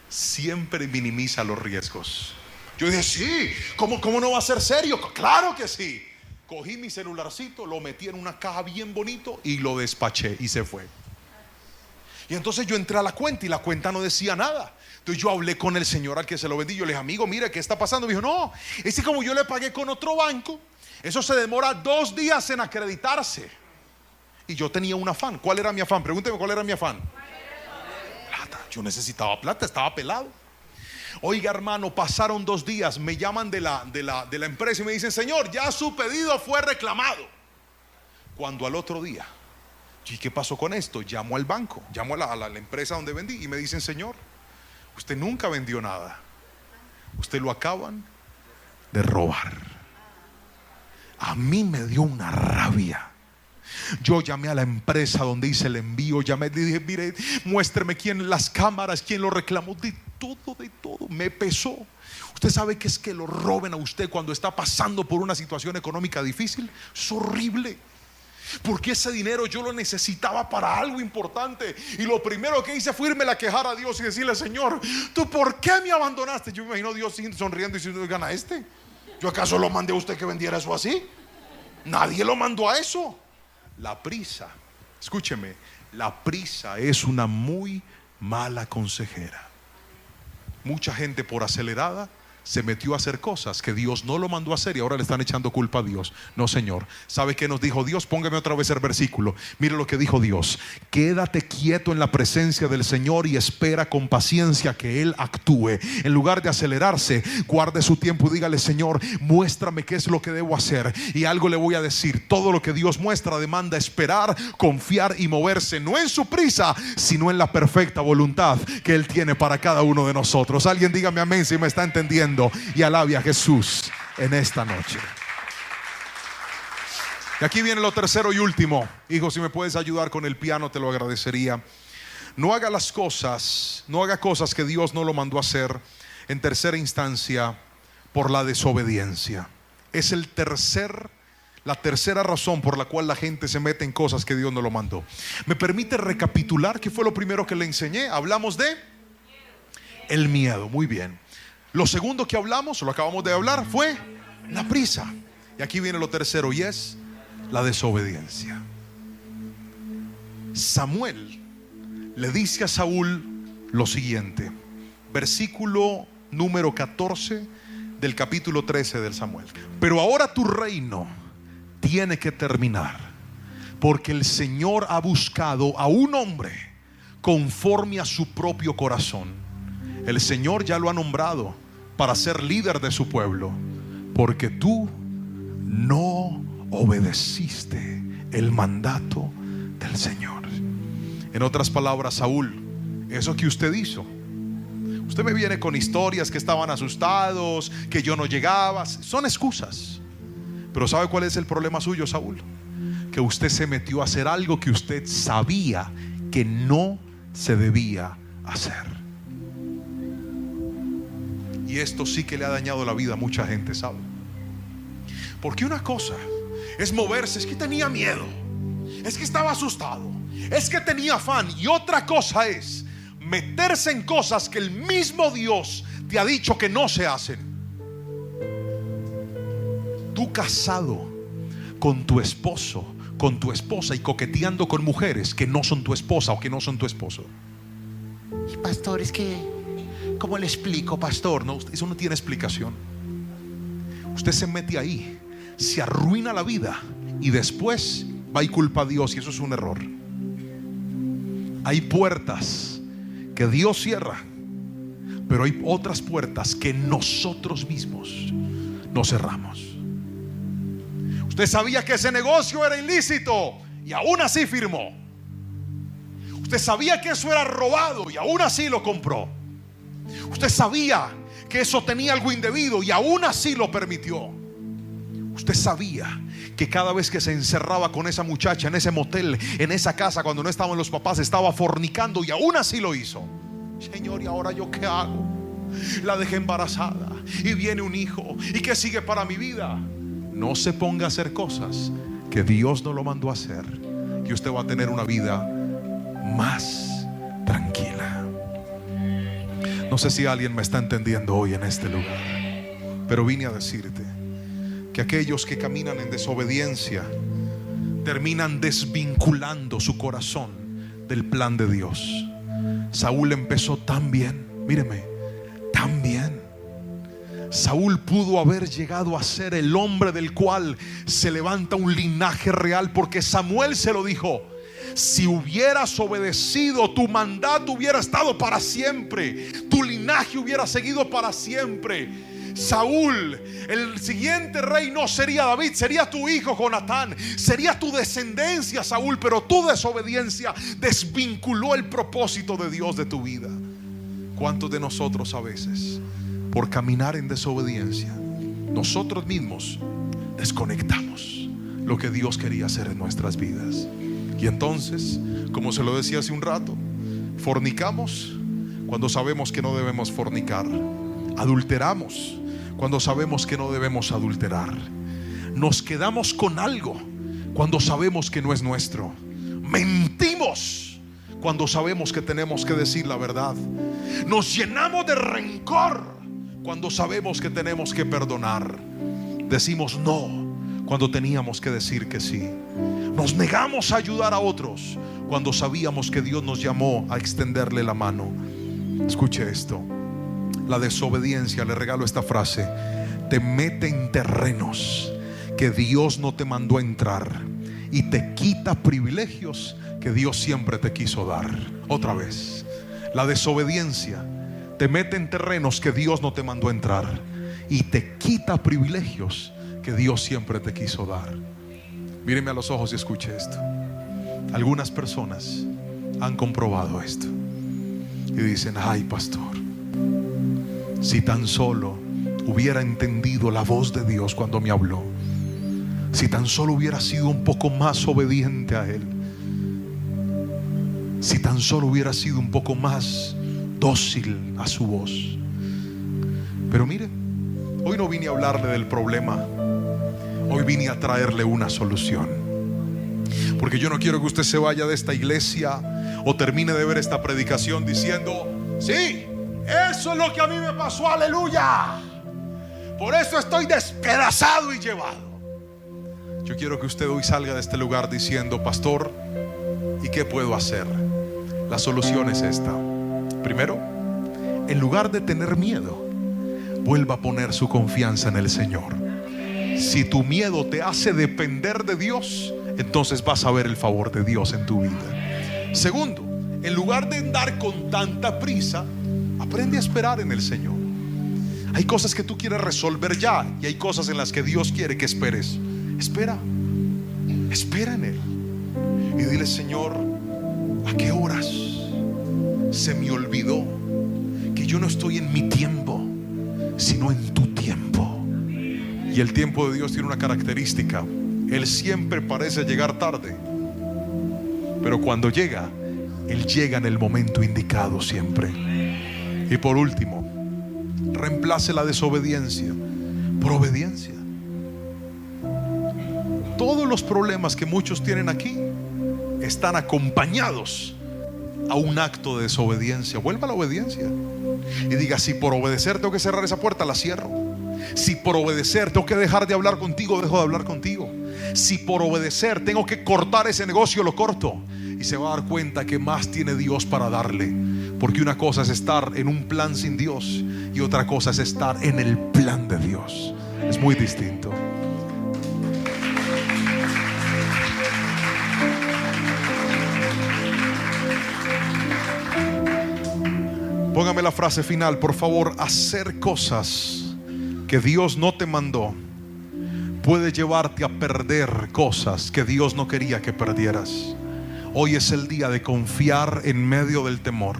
siempre minimiza los riesgos. Yo dije: sí, ¿cómo no va a ser serio? Claro que sí. Cogí mi celularcito, lo metí en una caja bien bonito y lo despaché y se fue. Y entonces yo entré a la cuenta y la cuenta no decía nada. Entonces yo hablé con el señor al que se lo vendí. Yo le dije: amigo, mire, ¿qué está pasando? Me dijo: no, es que como yo le pagué con otro banco, eso se demora 2 días en acreditarse. Y yo tenía un afán. ¿Cuál era mi afán? Pregúnteme, ¿cuál era mi afán? Plata. Yo necesitaba plata, estaba pelado. Oiga, hermano, pasaron 2 días. Me llaman de la empresa y me dicen: señor, ya su pedido fue reclamado. Cuando al otro día, ¿y qué pasó con esto? Llamo al banco, llamo a la empresa donde vendí y me dicen: señor, usted nunca vendió nada, usted lo acaban de robar. A mí me dio una rabia. Yo llamé a la empresa donde hice el envío, llamé, dije: mire, muéstreme quién, las cámaras, quién lo reclamó. De todo, me pesó. Usted sabe que es que lo roben a usted cuando está pasando por una situación económica difícil. Es horrible. Porque ese dinero yo lo necesitaba para algo importante. Y lo primero que hice fue irme a quejar a Dios y decirle: Señor, ¿tú por qué me abandonaste? Yo me imagino a Dios sonriendo y diciendo: oigan, a este, ¿yo acaso lo mandé a usted que vendiera eso así? Nadie lo mandó a eso. La prisa, escúcheme, la prisa es una muy mala consejera. Mucha gente, por acelerada, se metió a hacer cosas que Dios no lo mandó a hacer y ahora le están echando culpa a Dios. No, señor. ¿Sabe qué nos dijo Dios? Póngame otra vez el versículo. Mire lo que dijo Dios: quédate quieto en la presencia del Señor y espera con paciencia que Él actúe. En lugar de acelerarse, guarde su tiempo y dígale: Señor, muéstrame qué es lo que debo hacer. Y algo le voy a decir: todo lo que Dios muestra demanda esperar, confiar y moverse, no en su prisa, sino en la perfecta voluntad que Él tiene para cada uno de nosotros. Alguien dígame amén si me está entendiendo. Y alabe a Jesús en esta noche. Y aquí viene lo tercero y último. Hijo, si me puedes ayudar con el piano, te lo agradecería. No haga cosas que Dios no lo mandó a hacer, en tercera instancia, por la desobediencia. Es la tercera razón por la cual la gente se mete en cosas que Dios no lo mandó. ¿Me permite recapitular qué fue lo primero que le enseñé? Hablamos de el miedo. Muy bien. Lo segundo que hablamos, lo acabamos de hablar, fue la prisa. Y aquí viene lo tercero, y es la desobediencia. Samuel le dice a Saúl lo siguiente, versículo número 14 del capítulo 13 del Samuel: pero ahora tu reino tiene que terminar, porque el Señor ha buscado a un hombre conforme a su propio corazón. El Señor ya lo ha nombrado para ser líder de su pueblo, porque tú no obedeciste el mandato del Señor. En otras palabras, Saúl, eso que usted hizo, usted me viene con historias que estaban asustados, que yo no llegaba, son excusas. Pero ¿sabe cuál es el problema suyo, Saúl? Que usted se metió a hacer algo que usted sabía que no se debía hacer. Y esto sí que le ha dañado la vida a mucha gente, ¿sabe? Porque una cosa es moverse, es que tenía miedo, es que estaba asustado, es que tenía afán. Y otra cosa es meterse en cosas que el mismo Dios te ha dicho que no se hacen. Tú casado con tu esposo, con tu esposa, y coqueteando con mujeres que no son tu esposa o que no son tu esposo. Y pastor, es que, ¿cómo le explico, pastor? No, eso no tiene explicación. Usted se mete ahí, se arruina la vida y después va y culpa a Dios, y eso es un error. Hay puertas que Dios cierra, pero hay otras puertas que nosotros mismos no cerramos. Usted sabía que ese negocio era ilícito y aún así firmó. Usted sabía que eso era robado y aún así lo compró. Usted sabía que eso tenía algo indebido y aún así lo permitió. Usted sabía que cada vez que se encerraba con esa muchacha en ese motel, en esa casa, cuando no estaban los papás, estaba fornicando y aún así lo hizo. Señor, ¿y ahora yo qué hago? La dejé embarazada y viene un hijo. ¿Y qué sigue para mi vida? No se ponga a hacer cosas que Dios no lo mandó a hacer, y usted va a tener una vida más tranquila. No sé si alguien me está entendiendo hoy en este lugar, pero vine a decirte que aquellos que caminan en desobediencia terminan desvinculando su corazón del plan de Dios. Saúl empezó tan bien, míreme, tan bien. Saúl pudo haber llegado a ser el hombre del cual se levanta un linaje real, porque Samuel se lo dijo: si hubieras obedecido, tu mandato hubiera estado para siempre, tu linaje hubiera seguido para siempre. Saúl, el siguiente rey no sería David, sería tu hijo Jonatán, sería tu descendencia, Saúl, pero tu desobediencia desvinculó el propósito de Dios de tu vida. ¿Cuántos de nosotros a veces, por caminar en desobediencia, nosotros mismos desconectamos lo que Dios quería hacer en nuestras vidas? Y entonces, como se lo decía hace un rato, fornicamos cuando sabemos que no debemos fornicar, adulteramos cuando sabemos que no debemos adulterar, nos quedamos con algo cuando sabemos que no es nuestro, mentimos cuando sabemos que tenemos que decir la verdad, nos llenamos de rencor cuando sabemos que tenemos que perdonar, decimos no cuando teníamos que decir que sí, nos negamos a ayudar a otros cuando sabíamos que Dios nos llamó a extenderle la mano. Escuche esto: la desobediencia, le regalo esta frase, te mete en terrenos que Dios no te mandó a entrar y te quita privilegios que Dios siempre te quiso dar. Otra vez, la desobediencia te mete en terrenos que Dios no te mandó a entrar y te quita privilegios que Dios siempre te quiso dar. Míreme a los ojos y escuche esto. Algunas personas han comprobado esto y dicen: ay, pastor, si tan solo hubiera entendido la voz de Dios cuando me habló, si tan solo hubiera sido un poco más obediente a Él, si tan solo hubiera sido un poco más dócil a su voz. Pero mire, hoy no vine a hablarle del problema, hoy vine a traerle una solución. Porque yo no quiero que usted se vaya de esta iglesia o termine de ver esta predicación diciendo: sí, eso es lo que a mí me pasó, aleluya, por eso estoy despedazado y llevado. Yo quiero que usted hoy salga de este lugar diciendo: pastor, ¿y qué puedo hacer? La solución es esta. Primero, en lugar de tener miedo, vuelva a poner su confianza en el Señor. Si tu miedo te hace depender de Dios, entonces vas a ver el favor de Dios en tu vida. Segundo, en lugar de andar con tanta prisa, aprende a esperar en el Señor. Hay cosas que tú quieres resolver ya y hay cosas en las que Dios quiere que esperes. Espera en Él y dile: Señor, ¿a qué horas se me olvidó que yo no estoy en mi tiempo, sino en tu tiempo? Y el tiempo de Dios tiene una característica: Él siempre parece llegar tarde, pero cuando llega, Él llega en el momento indicado siempre. Y por último, reemplace la desobediencia por obediencia. Todos los problemas que muchos tienen aquí están acompañados a un acto de desobediencia. Vuelva a la obediencia y diga: si por obedecer tengo que cerrar esa puerta, la cierro. Si por obedecer tengo que dejar de hablar contigo, dejo de hablar contigo. Si por obedecer tengo que cortar ese negocio, lo corto. Y se va a dar cuenta que más tiene Dios para darle. Porque una cosa es estar en un plan sin Dios y otra cosa es estar en el plan de Dios. Es muy distinto. Póngame la frase final, por favor. Hacer cosas que Dios no te mandó puede llevarte a perder cosas que Dios no quería que perdieras. Hoy es el día de confiar en medio del temor,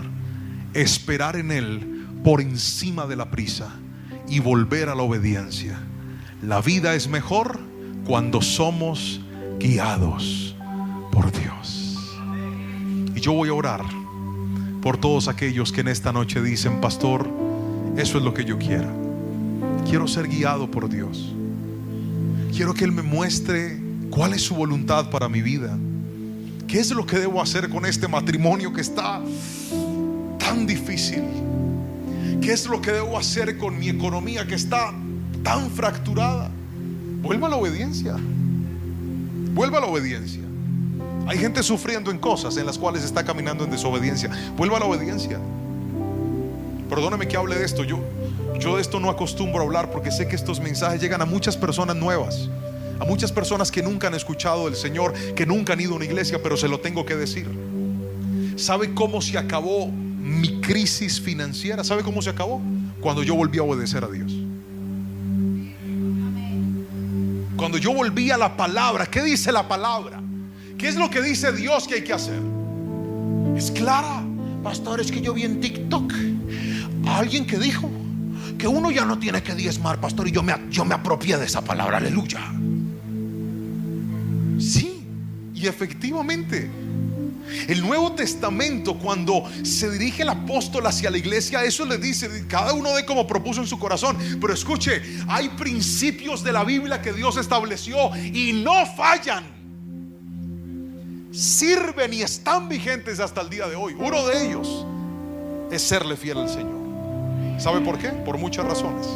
esperar en Él por encima de la prisa y volver a la obediencia. La vida es mejor cuando somos guiados por Dios. Y yo voy a orar por todos aquellos que en esta noche dicen: pastor, eso es lo que yo quiero. Quiero ser guiado por Dios. Quiero que Él me muestre cuál es su voluntad para mi vida. ¿Qué es lo que debo hacer con este matrimonio que está tan difícil? ¿Qué es lo que debo hacer con mi economía que está tan fracturada? Vuelva a la obediencia. Vuelva a la obediencia. Hay gente sufriendo en cosas en las cuales está caminando en desobediencia. Vuelva a la obediencia. Perdóneme que hable de esto. Yo de esto no acostumbro a hablar porque sé que estos mensajes llegan a muchas personas nuevas, a muchas personas que nunca han escuchado del Señor, que nunca han ido a una iglesia, pero se lo tengo que decir. ¿Sabe cómo se acabó mi crisis financiera? ¿Sabe cómo se acabó? Cuando yo volví a obedecer a Dios. Cuando yo volví a la palabra. ¿Qué dice la palabra? ¿Qué es lo que dice Dios que hay que hacer? Es clara. Pastor, es que yo vi en TikTok a alguien que dijo que uno ya no tiene que diezmar, pastor, y yo me apropié de esa palabra. Aleluya. Sí, y efectivamente el Nuevo Testamento, cuando se dirige el apóstol hacia la iglesia, eso le dice: cada uno dé como propuso en su corazón. Pero escuche, hay principios de la Biblia que Dios estableció y no fallan. Sirven y están vigentes hasta el día de hoy. Uno de ellos es serle fiel al Señor. ¿Sabe por qué? Por muchas razones.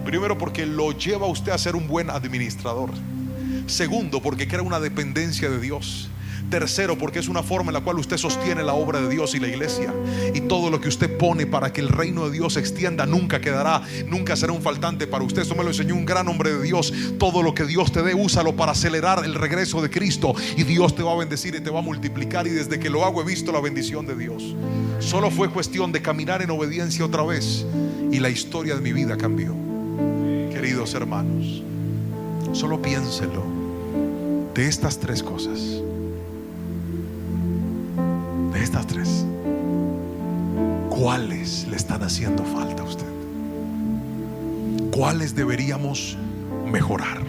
Primero, porque lo lleva a usted a ser un buen administrador. Segundo, porque crea una dependencia de Dios. Tercero, porque es una forma en la cual usted sostiene la obra de Dios y la iglesia. Y todo lo que usted pone para que el reino de Dios se extienda nunca quedará, nunca será un faltante para usted. Eso me lo enseñó un gran hombre de Dios. Todo lo que Dios te dé, úsalo para acelerar el regreso de Cristo, y Dios te va a bendecir y te va a multiplicar. Y desde que lo hago he visto la bendición de Dios. Solo fue cuestión de caminar en obediencia otra vez y la historia de mi vida cambió. Queridos hermanos, solo piénselo. De estas tres cosas, de estas tres, ¿cuáles le están haciendo falta a usted? ¿Cuáles deberíamos mejorar?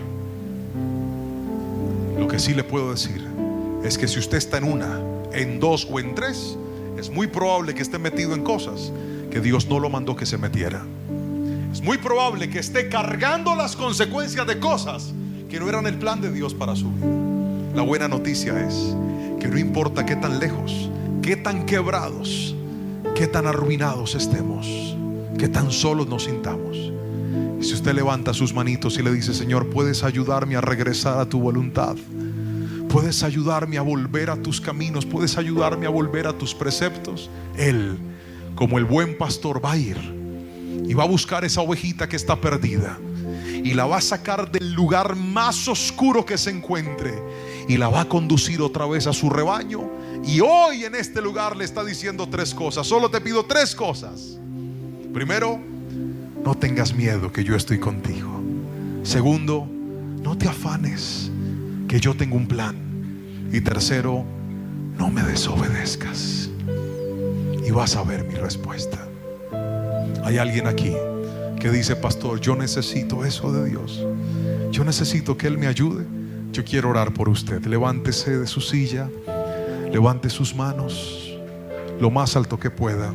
Lo que sí le puedo decir es que si usted está en una, en dos o en tres, es muy probable que esté metido en cosas que Dios no lo mandó que se metiera. Es muy probable que esté cargando las consecuencias de cosas que no eran el plan de Dios para su vida. La buena noticia es que no importa qué tan lejos, qué tan quebrados, qué tan arruinados estemos, qué tan solos nos sintamos, y si usted levanta sus manitos y le dice: Señor, puedes ayudarme a regresar a tu voluntad, puedes ayudarme a volver a tus caminos, puedes ayudarme a volver a tus preceptos, Él, como el buen pastor, va a ir y va a buscar esa ovejita que está perdida y la va a sacar del lugar más oscuro que se encuentre y la va a conducir otra vez a su rebaño. Y hoy en este lugar le está diciendo tres cosas. Solo te pido tres cosas. Primero, no tengas miedo, que yo estoy contigo. Segundo, no te afanes, que yo tengo un plan. Y tercero, no me desobedezcas, y vas a ver mi respuesta. Hay alguien aquí que dice: pastor, yo necesito eso de Dios, yo necesito que Él me ayude. Yo quiero orar por usted. Levántese de su silla, levante sus manos lo más alto que pueda,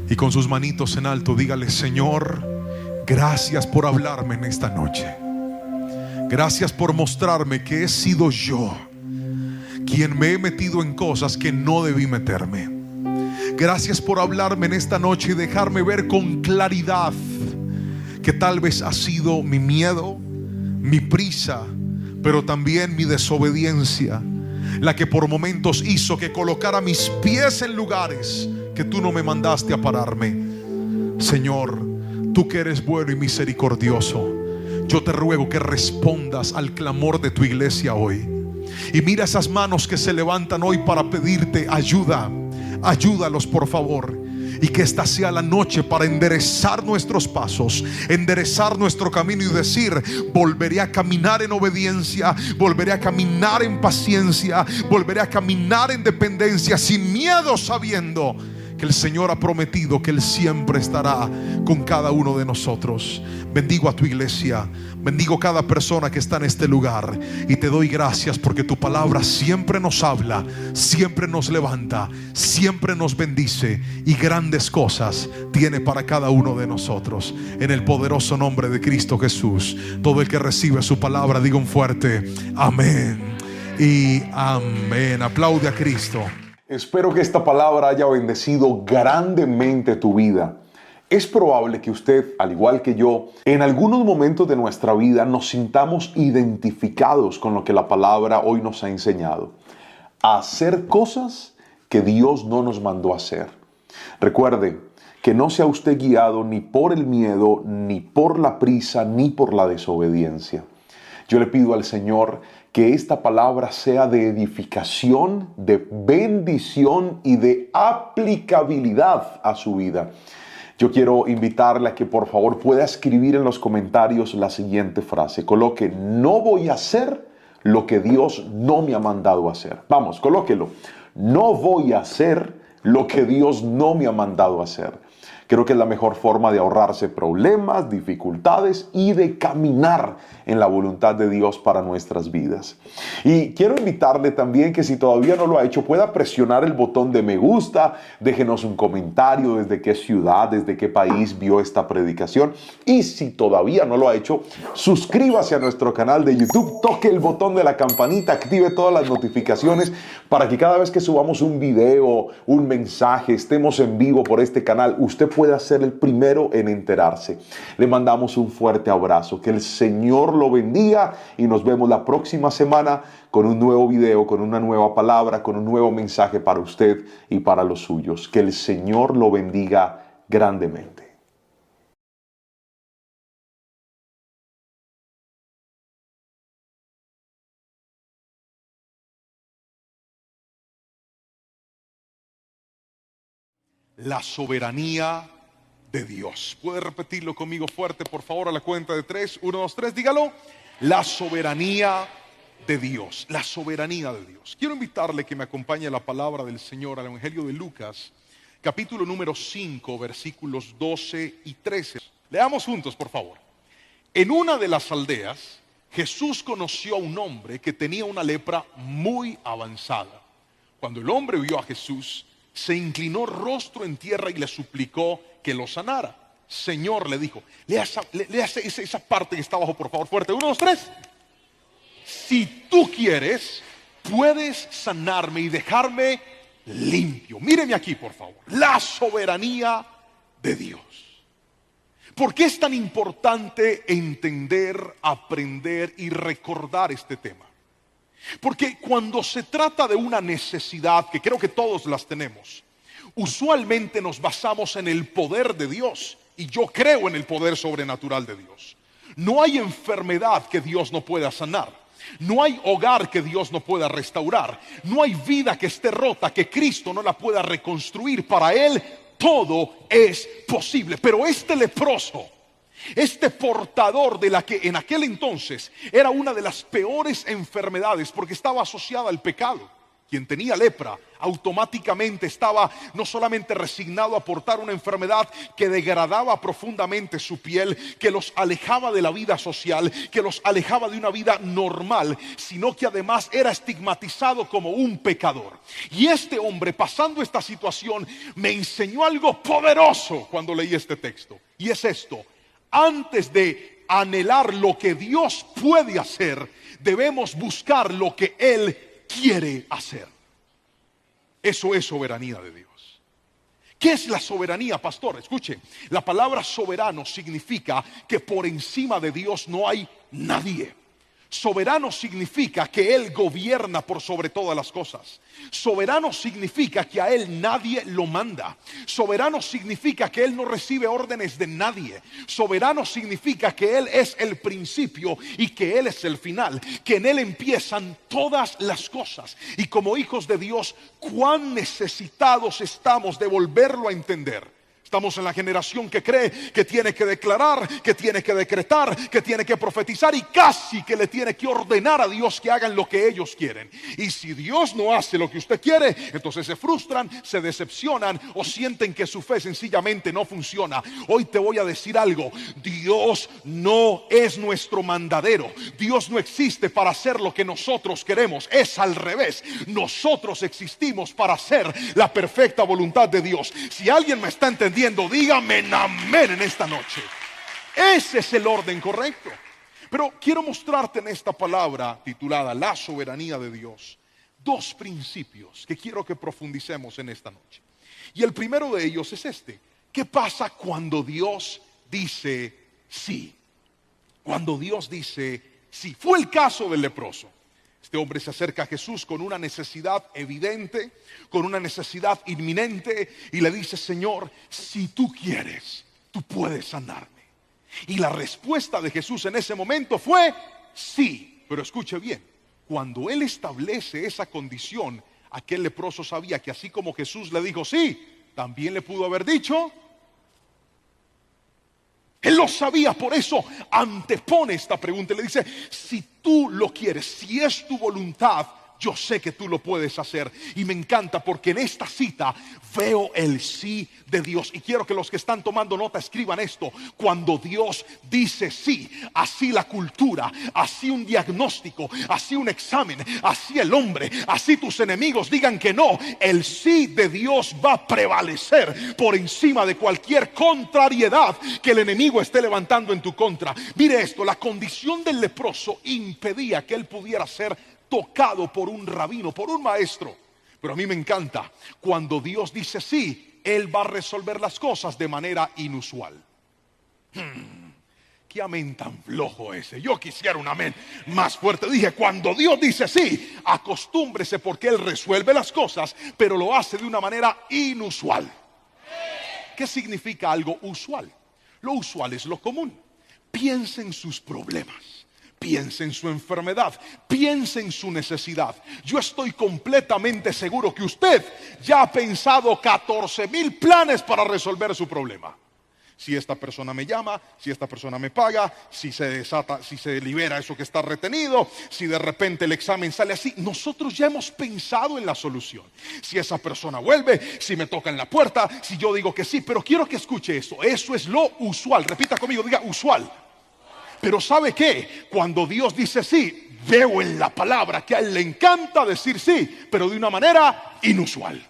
y con sus manitos en alto dígale: Señor, gracias por hablarme en esta noche. Gracias por mostrarme que he sido yo quien me he metido en cosas que no debí meterme. Gracias por hablarme en esta noche y dejarme ver con claridad que tal vez ha sido mi miedo, mi prisa, pero también mi desobediencia, la que por momentos hizo que colocara mis pies en lugares que tú no me mandaste a pararme. Señor, tú que eres bueno y misericordioso, yo te ruego que respondas al clamor de tu iglesia hoy. Y mira esas manos que se levantan hoy para pedirte ayuda. Ayúdalos, por favor. Y que esta sea la noche para enderezar nuestros pasos, enderezar nuestro camino y decir: volveré a caminar en obediencia, volveré a caminar en paciencia, volveré a caminar en dependencia, sin miedo, sabiendo que el Señor ha prometido que Él siempre estará con cada uno de nosotros. Bendigo a tu iglesia, bendigo cada persona que está en este lugar, y te doy gracias porque tu palabra siempre nos habla, siempre nos levanta, siempre nos bendice, y grandes cosas tiene para cada uno de nosotros. En el poderoso nombre de Cristo Jesús, todo el que recibe su palabra diga un fuerte amén y amén. Aplaude a Cristo. Espero que esta palabra haya bendecido grandemente tu vida. Es probable que usted, al igual que yo, en algunos momentos de nuestra vida nos sintamos identificados con lo que la palabra hoy nos ha enseñado. A hacer cosas que Dios no nos mandó a hacer. Recuerde que no sea usted guiado ni por el miedo, ni por la prisa, ni por la desobediencia. Yo le pido al Señor que esta palabra sea de edificación, de bendición y de aplicabilidad a su vida. Yo quiero invitarle a que por favor pueda escribir en los comentarios la siguiente frase. Coloque: no voy a hacer lo que Dios no me ha mandado a hacer. Vamos, colóquelo. No voy a hacer lo que Dios no me ha mandado a hacer. Creo que es la mejor forma de ahorrarse problemas, dificultades y de caminar en la voluntad de Dios para nuestras vidas. Y quiero invitarle también que si todavía no lo ha hecho, pueda presionar el botón de me gusta, déjenos un comentario desde qué ciudad, desde qué país vio esta predicación. Y si todavía no lo ha hecho, suscríbase a nuestro canal de YouTube, toque el botón de la campanita, active todas las notificaciones para que cada vez que subamos un video, un mensaje, estemos en vivo por este canal, usted pueda ser el primero en enterarse. Le mandamos un fuerte abrazo. Que el Señor lo bendiga y nos vemos la próxima semana con un nuevo video, con una nueva palabra, con un nuevo mensaje para usted y para los suyos. Que el Señor lo bendiga grandemente. La soberanía de Dios. ¿Puede repetirlo conmigo fuerte, por favor, a la cuenta de 3? 1, 2, 3, dígalo. La soberanía de Dios. La soberanía de Dios. Quiero invitarle que me acompañe a la palabra del Señor, al Evangelio de Lucas, capítulo número 5, versículos 12 y 13. Leamos juntos, por favor. En una de las aldeas, Jesús conoció a un hombre que tenía una lepra muy avanzada. Cuando el hombre vio a Jesús, se inclinó rostro en tierra y le suplicó que lo sanara. Señor, le dijo, lea esa parte que está abajo, por favor, fuerte. 1, 2, 3. Si tú quieres, puedes sanarme y dejarme limpio. Míreme aquí, por favor. La soberanía de Dios. ¿Por qué es tan importante entender, aprender y recordar este tema? Porque cuando se trata de una necesidad, que creo que todos las tenemos, usualmente nos basamos en el poder de Dios. Y yo creo en el poder sobrenatural de Dios. No hay enfermedad que Dios no pueda sanar. No hay hogar que Dios no pueda restaurar. No hay vida que esté rota que Cristo no la pueda reconstruir. Para Él todo es posible. Pero este leproso, este portador de la que en aquel entonces era una de las peores enfermedades, porque estaba asociada al pecado. Quien tenía lepra automáticamente estaba no solamente resignado a portar una enfermedad que degradaba profundamente su piel, que los alejaba de la vida social, que los alejaba de una vida normal, sino que además era estigmatizado como un pecador. Y este hombre, pasando esta situación, me enseñó algo poderoso cuando leí este texto. Y es esto: antes de anhelar lo que Dios puede hacer, debemos buscar lo que Él quiere hacer. Eso es soberanía de Dios. ¿Qué es la soberanía, pastor? Escuche, la palabra soberano significa que por encima de Dios no hay nadie. Soberano significa que Él gobierna por sobre todas las cosas. Soberano significa que a Él nadie lo manda. Soberano significa que Él no recibe órdenes de nadie. Soberano significa que Él es el principio y que Él es el final. Que en Él empiezan todas las cosas. Y como hijos de Dios, cuán necesitados estamos de volverlo a entender. Estamos en la generación que cree que tiene que declarar, que tiene que decretar, que tiene que profetizar y casi que le tiene que ordenar a Dios que hagan lo que ellos quieren. Y si Dios no hace lo que usted quiere, entonces se frustran, se decepcionan o sienten que su fe sencillamente no funciona. Hoy te voy a decir algo: Dios no es nuestro mandadero. Dios no existe para hacer lo que nosotros queremos. Es al revés. Nosotros existimos para hacer la perfecta voluntad de Dios. Si alguien me está entendiendo, dígame amén en esta noche. Ese es el orden correcto. Pero quiero mostrarte en esta palabra titulada La soberanía de Dios dos principios que quiero que profundicemos en esta noche. Y el primero de ellos es este: ¿qué pasa cuando Dios dice sí? Cuando Dios dice sí. Fue el caso del leproso. Este hombre se acerca a Jesús con una necesidad evidente, con una necesidad inminente, y le dice: Señor, si tú quieres, tú puedes sanarme. Y la respuesta de Jesús en ese momento fue sí. Pero escuche bien, cuando Él establece esa condición, aquel leproso sabía que así como Jesús le dijo sí, también le pudo haber dicho. Él lo sabía, por eso antepone esta pregunta y le dice: si tú lo quieres, si es tu voluntad, yo sé que tú lo puedes hacer. Y me encanta porque en esta cita veo el sí de Dios. Y quiero que los que están tomando nota escriban esto: cuando Dios dice sí, así la cultura, así un diagnóstico, así un examen, así el hombre, así tus enemigos digan que no, el sí de Dios va a prevalecer por encima de cualquier contrariedad que el enemigo esté levantando en tu contra. Mire esto: la condición del leproso impedía que él pudiera ser tocado por un rabino, por un maestro. Pero a mí me encanta cuando Dios dice sí, Él va a resolver las cosas de manera inusual. Qué amén tan flojo ese. Yo quisiera un amén más fuerte. Dije: cuando Dios dice sí, acostúmbrese, porque Él resuelve las cosas, pero lo hace de una manera inusual. ¿Qué significa algo usual? Lo usual es lo común. Piensa en sus problemas, piense en su enfermedad, piense en su necesidad. Yo estoy completamente seguro que usted ya ha pensado 14,000 planes para resolver su problema. Si esta persona me llama, si esta persona me paga, si se desata, si se libera eso que está retenido, si de repente el examen sale así. Nosotros ya hemos pensado en la solución. Si esa persona vuelve, si me toca en la puerta, si yo digo que sí. Pero quiero que escuche eso. Eso es lo usual. Repita conmigo, diga usual. Pero ¿sabe qué? Cuando Dios dice sí, veo en la palabra que a Él le encanta decir sí, pero de una manera inusual.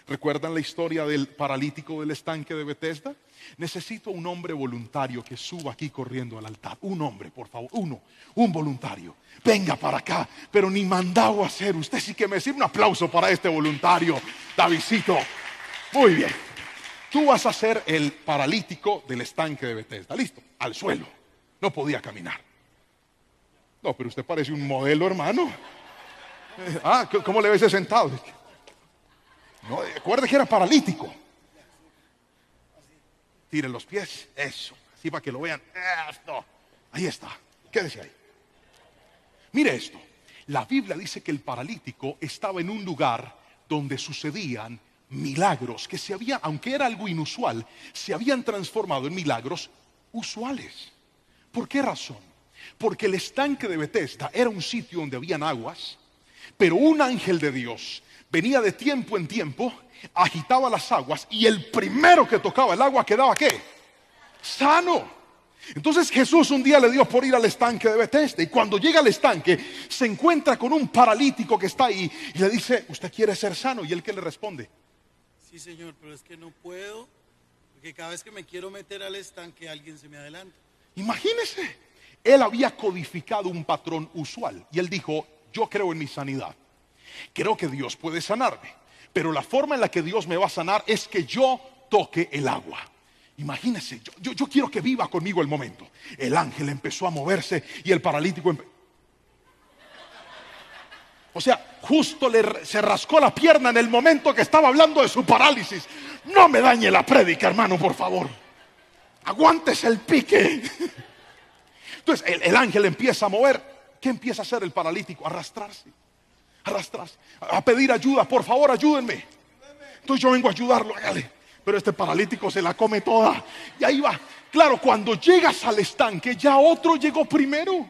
¿Recuerdan la historia del paralítico del estanque de Betesda? Necesito un hombre voluntario que suba aquí corriendo al altar. Un hombre, por favor, un voluntario. Venga para acá, pero ni mandado a hacer. Usted sí que me sirve. Un aplauso para este voluntario, Davidcito. Muy bien. Tú vas a ser el paralítico del estanque de Betesda. Listo, al suelo. No podía caminar. No, pero usted parece un modelo, hermano. ¿Cómo le ves sentado? No, recuerde que era paralítico. Tire los pies, eso, así para que lo vean. Esto. Ahí está, quédese ahí. Mire esto: la Biblia dice que el paralítico estaba en un lugar donde sucedían milagros que aunque era algo inusual, se habían transformado en milagros usuales. ¿Por qué razón? Porque el estanque de Betesda era un sitio donde habían aguas, pero un ángel de Dios venía de tiempo en tiempo, agitaba las aguas, y el primero que tocaba el agua quedaba ¿qué? Sano. Entonces Jesús un día le dio por ir al estanque de Betesda, y cuando llega al estanque se encuentra con un paralítico que está ahí y le dice: ¿usted quiere ser sano? Y él, ¿qué le responde? Sí, Señor, pero es que no puedo, porque cada vez que me quiero meter al estanque alguien se me adelanta. Imagínese, él había codificado un patrón usual y él dijo: yo creo en mi sanidad, creo que Dios puede sanarme, pero la forma en la que Dios me va a sanar es que yo toque el agua. Imagínese, yo quiero que viva conmigo el momento. El ángel empezó a moverse y el paralítico O sea, justo se rascó la pierna en el momento que estaba hablando de su parálisis. No me dañe la prédica, hermano, por favor. Aguántese el pique. Entonces el ángel empieza a mover. ¿Qué empieza a hacer el paralítico? Arrastrarse, a pedir ayuda. Por favor, ayúdenme. Entonces yo vengo a ayudarlo, hágale. Pero este paralítico se la come toda. Y ahí va. Claro, cuando llegas al estanque, ya otro llegó primero.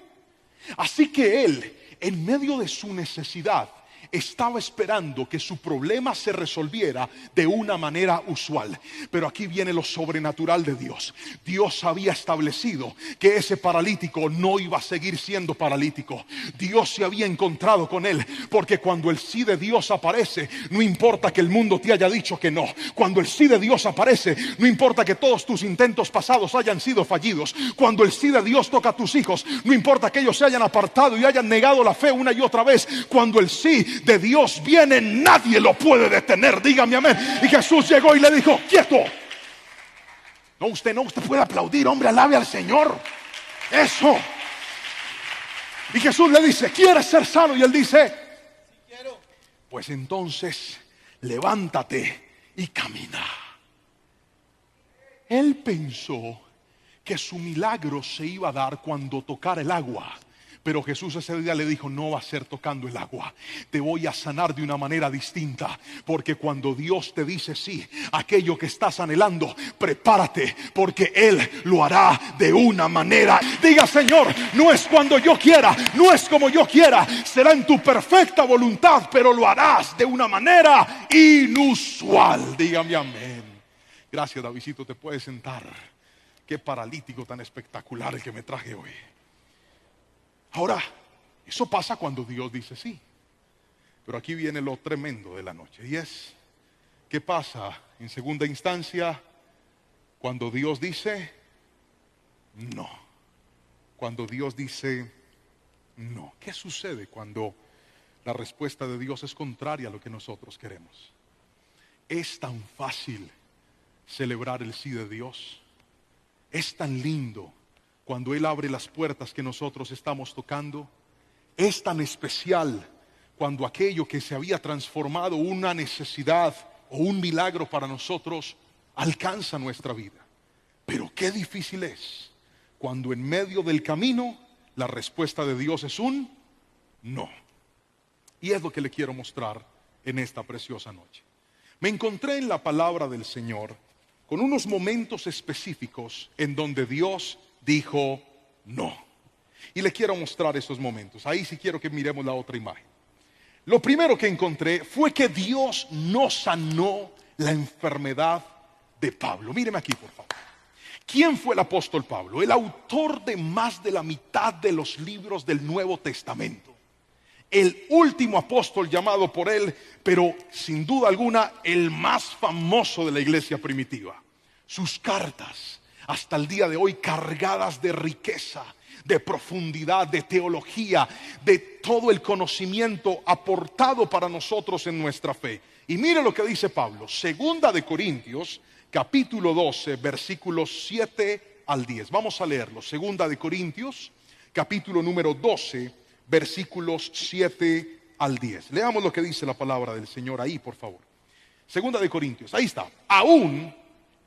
Así que él, en medio de su necesidad, estaba esperando que su problema se resolviera de una manera usual. Pero aquí viene lo sobrenatural de Dios. Dios había establecido que ese paralítico no iba a seguir siendo paralítico. Dios se había encontrado con él, porque cuando el sí de Dios aparece, no importa que el mundo te haya dicho que no. Cuando el sí de Dios aparece, no importa que todos tus intentos pasados hayan sido fallidos. Cuando el sí de Dios toca a tus hijos, no importa que ellos se hayan apartado y hayan negado la fe una y otra vez. Cuando el sí de Dios viene, nadie lo puede detener. Dígame amén. Y Jesús llegó y le dijo: quieto. No, usted puede aplaudir, hombre, alabe al Señor. Eso. Y Jesús le dice: ¿quieres ser sano? Y él dice: Sí quiero. pues entonces levántate y camina. Él pensó que su milagro se iba a dar cuando tocara el agua. Pero Jesús ese día le dijo: no va a ser tocando el agua, te voy a sanar de una manera distinta. Porque cuando Dios te dice sí, aquello que estás anhelando, prepárate, porque Él lo hará de una manera. Diga: Señor, no es cuando yo quiera, no es como yo quiera, será en tu perfecta voluntad, pero lo harás de una manera inusual. Dígame amén. Gracias, Davidcito, te puedes sentar. Qué paralítico tan espectacular el que me traje hoy. Ahora, eso pasa cuando Dios dice sí. Pero aquí viene lo tremendo de la noche. Y es: ¿qué pasa en segunda instancia cuando Dios dice no? Cuando Dios dice no. ¿Qué sucede cuando la respuesta de Dios es contraria a lo que nosotros queremos? Es tan fácil celebrar el sí de Dios. Es tan lindo cuando Él abre las puertas que nosotros estamos tocando. Es tan especial cuando aquello que se había transformado una necesidad o un milagro para nosotros alcanza nuestra vida. Pero qué difícil es cuando en medio del camino la respuesta de Dios es un no. Y es lo que le quiero mostrar en esta preciosa noche. Me encontré en la palabra del Señor con unos momentos específicos en donde Dios dijo no. Y le quiero mostrar esos momentos. Ahí sí quiero que miremos la otra imagen. Lo primero que encontré fue que Dios no sanó la enfermedad de Pablo. Míreme aquí, por favor. ¿Quién fue el apóstol Pablo? El autor de más de la mitad de los libros del Nuevo Testamento. El último apóstol llamado por él, pero sin duda alguna el más famoso de la iglesia primitiva. Sus cartas, hasta el día de hoy, cargadas de riqueza, de profundidad, de teología, de todo el conocimiento aportado para nosotros en nuestra fe. Y mire lo que dice Pablo, segunda de Corintios, capítulo 12, versículos 7 al 10. Vamos a leerlo. Segunda de Corintios, capítulo número 12, versículos 7 al 10. Leamos lo que dice la palabra del Señor ahí, por favor. Segunda de Corintios, ahí está. Aún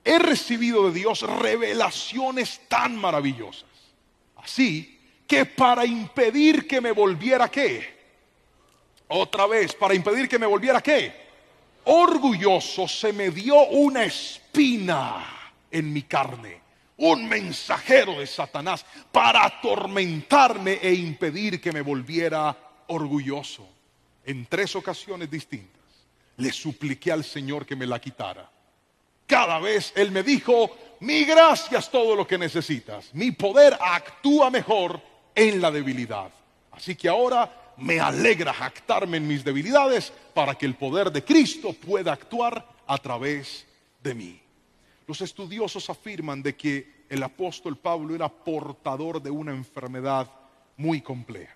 he recibido de Dios revelaciones tan maravillosas, así que para impedir que me volviera ¿qué? Otra vez, para impedir que me volviera ¿qué? Orgulloso, se me dio una espina en mi carne, un mensajero de Satanás para atormentarme e impedir que me volviera orgulloso. En 3 ocasiones distintas le supliqué al Señor que me la quitara. Cada vez Él me dijo: mi gracia es todo lo que necesitas, mi poder actúa mejor en la debilidad. Así que ahora me alegra jactarme en mis debilidades para que el poder de Cristo pueda actuar a través de mí. Los estudiosos afirman de que el apóstol Pablo era portador de una enfermedad muy compleja.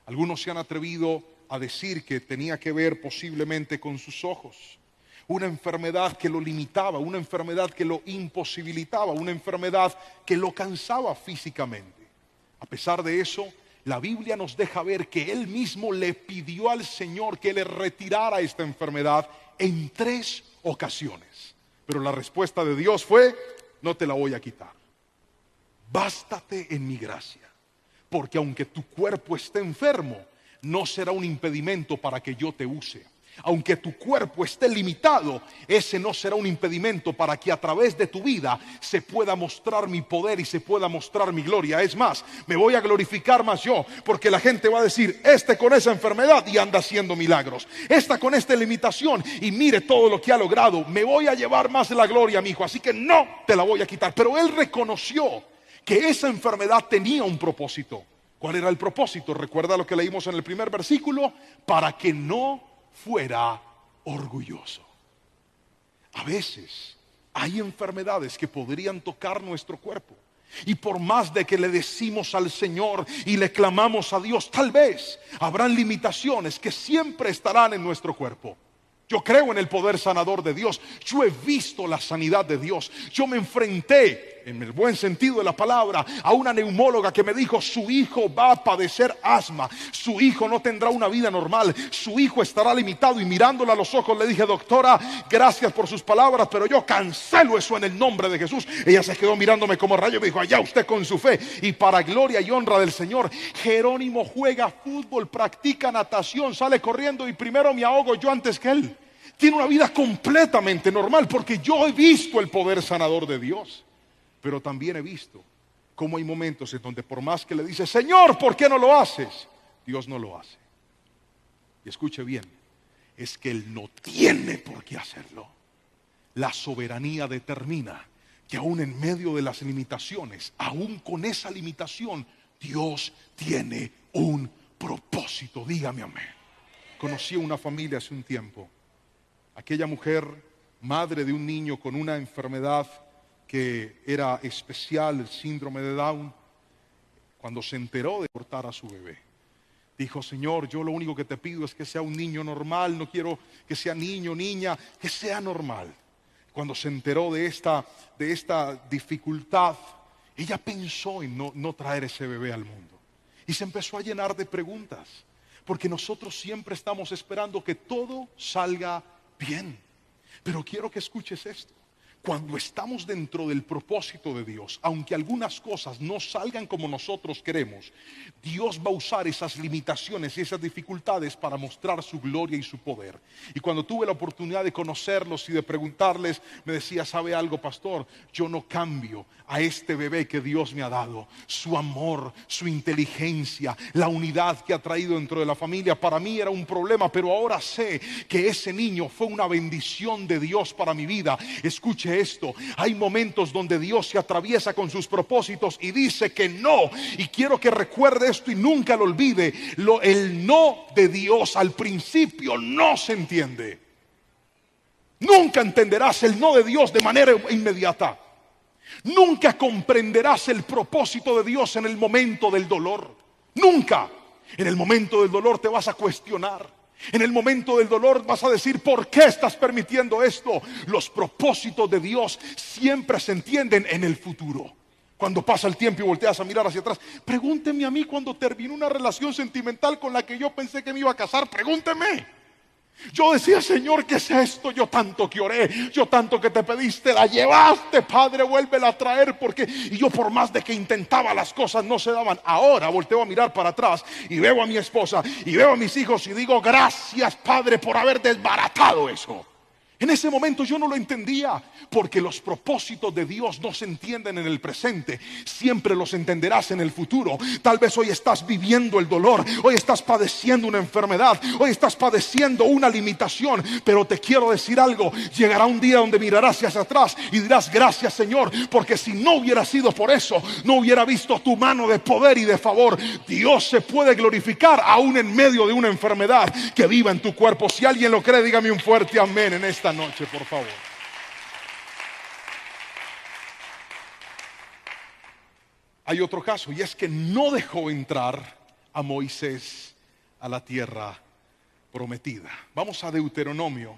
Algunos se han atrevido a decir que tenía que ver posiblemente con sus ojos. Una enfermedad que lo limitaba, una enfermedad que lo imposibilitaba, una enfermedad que lo cansaba físicamente. A pesar de eso, la Biblia nos deja ver que él mismo le pidió al Señor que le retirara esta enfermedad en 3 ocasiones. Pero la respuesta de Dios fue: no te la voy a quitar. Bástate en mi gracia, porque aunque tu cuerpo esté enfermo, no será un impedimento para que yo te use. Aunque tu cuerpo esté limitado, ese no será un impedimento para que a través de tu vida se pueda mostrar mi poder y se pueda mostrar mi gloria. Es más, me voy a glorificar más yo, porque la gente va a decir: este con esa enfermedad y anda haciendo milagros, esta con esta limitación y mire todo lo que ha logrado. Me voy a llevar más de la gloria, mi hijo, así que no te la voy a quitar. Pero él reconoció que esa enfermedad tenía un propósito. ¿Cuál era el propósito? Recuerda lo que leímos en el primer versículo: para que no fuera orgulloso. A veces hay enfermedades que podrían tocar nuestro cuerpo, y por más de que le decimos al Señor y le clamamos a Dios, tal vez habrán limitaciones que siempre estarán en nuestro cuerpo. Yo creo en el poder sanador de Dios. Yo he visto la sanidad de Dios. Yo me enfrenté, en el buen sentido de la palabra, a una neumóloga que me dijo: su hijo va a padecer asma, su hijo no tendrá una vida normal, su hijo estará limitado. Y mirándola a los ojos le dije: doctora, gracias por sus palabras, pero yo cancelo eso en el nombre de Jesús. Ella se quedó mirándome como rayo y me dijo: allá usted con su fe. Y para gloria y honra del Señor, Jerónimo juega fútbol, practica natación, sale corriendo y primero me ahogo yo antes que él. Tiene una vida completamente normal, porque yo he visto el poder sanador de Dios. Pero también he visto cómo hay momentos en donde, por más que le dice: Señor, ¿por qué no lo haces?, Dios no lo hace. Y escuche bien, es que Él no tiene por qué hacerlo. La soberanía determina que aún en medio de las limitaciones, aún con esa limitación, Dios tiene un propósito. Dígame amén. Conocí a una familia hace un tiempo. Aquella mujer, madre de un niño con una enfermedad que era especial, el síndrome de Down, cuando se enteró de abortar a su bebé, dijo: Señor, yo lo único que te pido es que sea un niño normal, no quiero que sea niño, niña, que sea normal. Cuando se enteró de esta dificultad, ella pensó en no traer ese bebé al mundo. Y se empezó a llenar de preguntas, porque nosotros siempre estamos esperando que todo salga bien. Pero quiero que escuches esto: cuando estamos dentro del propósito de Dios, aunque algunas cosas no salgan como nosotros queremos, Dios va a usar esas limitaciones y esas dificultades para mostrar su gloria y su poder. Y cuando tuve la oportunidad de conocerlos y de preguntarles, me decía: ¿sabe algo, pastor? Yo no cambio a este bebé que Dios me ha dado. Su amor, su inteligencia, la unidad que ha traído dentro de la familia, para mí era un problema, pero ahora sé que ese niño fue una bendición de Dios para mi vida. Escuche esto: hay momentos donde Dios se atraviesa con sus propósitos y dice que no. Y quiero que recuerde esto y nunca lo olvide. El no de Dios al principio no se entiende. Nunca entenderás el no de Dios de manera inmediata. Nunca comprenderás el propósito de Dios en el momento del dolor. Nunca. En el momento del dolor te vas a cuestionar. En el momento del dolor vas a decir: ¿por qué estás permitiendo esto? Los propósitos de Dios siempre se entienden en el futuro. Cuando pasa el tiempo y volteas a mirar hacia atrás, pregúnteme a mí cuando terminó una relación sentimental con la que yo pensé que me iba a casar. Pregúnteme. Yo decía: Señor, ¿qué es esto? Yo tanto que oré, yo tanto que te pediste, la llevaste, Padre, vuélvela a traer, porque... Y yo, por más de que intentaba, las cosas no se daban. Ahora volteo a mirar para atrás y veo a mi esposa y veo a mis hijos y digo: gracias, Padre, por haber desbaratado eso. En ese momento yo no lo entendía, porque los propósitos de Dios no se entienden en el presente, siempre los entenderás en el futuro. Tal vez hoy estás viviendo el dolor, hoy estás padeciendo una enfermedad, hoy estás padeciendo una limitación, pero te quiero decir algo: llegará un día donde mirarás hacia atrás y dirás: gracias, Señor, porque si no hubiera sido por eso, no hubiera visto tu mano de poder y de favor. Dios se puede glorificar aún en medio de una enfermedad que viva en tu cuerpo. Si alguien lo cree, dígame un fuerte amén en esta noche, por favor. Hay otro caso, y es que no dejó entrar a Moisés a la tierra prometida. Vamos a Deuteronomio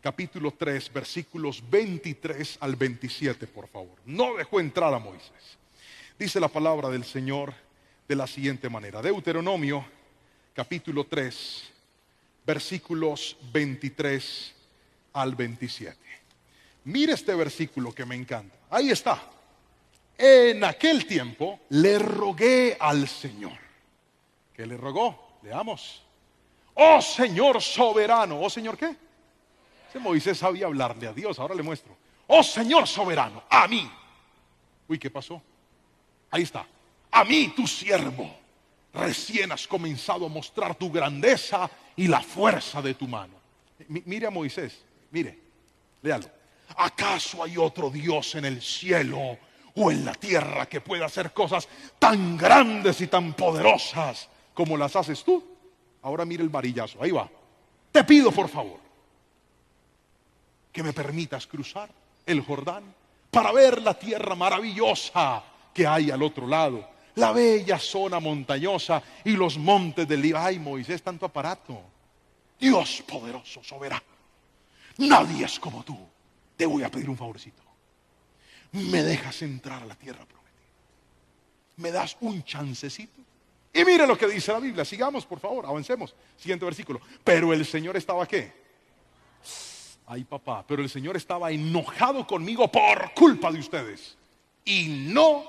capítulo 3, versículos 23 al 27, por favor. No dejó entrar a Moisés. Dice la palabra del Señor: de la siguiente manera. Deuteronomio capítulo 3, versículos 23 al 27. Mire este versículo que me encanta. Ahí está. En aquel tiempo le rogué al Señor. ¿Qué le rogó? Leamos. Oh Señor soberano. ¿Oh Señor qué? Ese Moisés sabía hablarle a Dios. Ahora le muestro. Oh Señor soberano, a mí. Uy, ¿qué pasó? Ahí está. A mí, tu siervo, recién has comenzado a mostrar tu grandeza y la fuerza de tu mano. Mire a Moisés, mire, léalo. ¿Acaso hay otro Dios en el cielo o en la tierra que pueda hacer cosas tan grandes y tan poderosas como las haces tú? Ahora mire el varillazo, ahí va. Te pido por favor que me permitas cruzar el Jordán para ver la tierra maravillosa que hay al otro lado, la bella zona montañosa y los montes del Líbano. Ay, Moisés, tanto aparato. Dios poderoso, soberano, nadie es como tú. Te voy a pedir un favorcito. ¿Me dejas entrar a la tierra prometida? ¿Me das un chancecito? Y mire lo que dice la Biblia. Sigamos, por favor, avancemos. Siguiente versículo. Pero el Señor estaba ¿qué? Ay, papá, pero el Señor estaba enojado conmigo por culpa de ustedes y no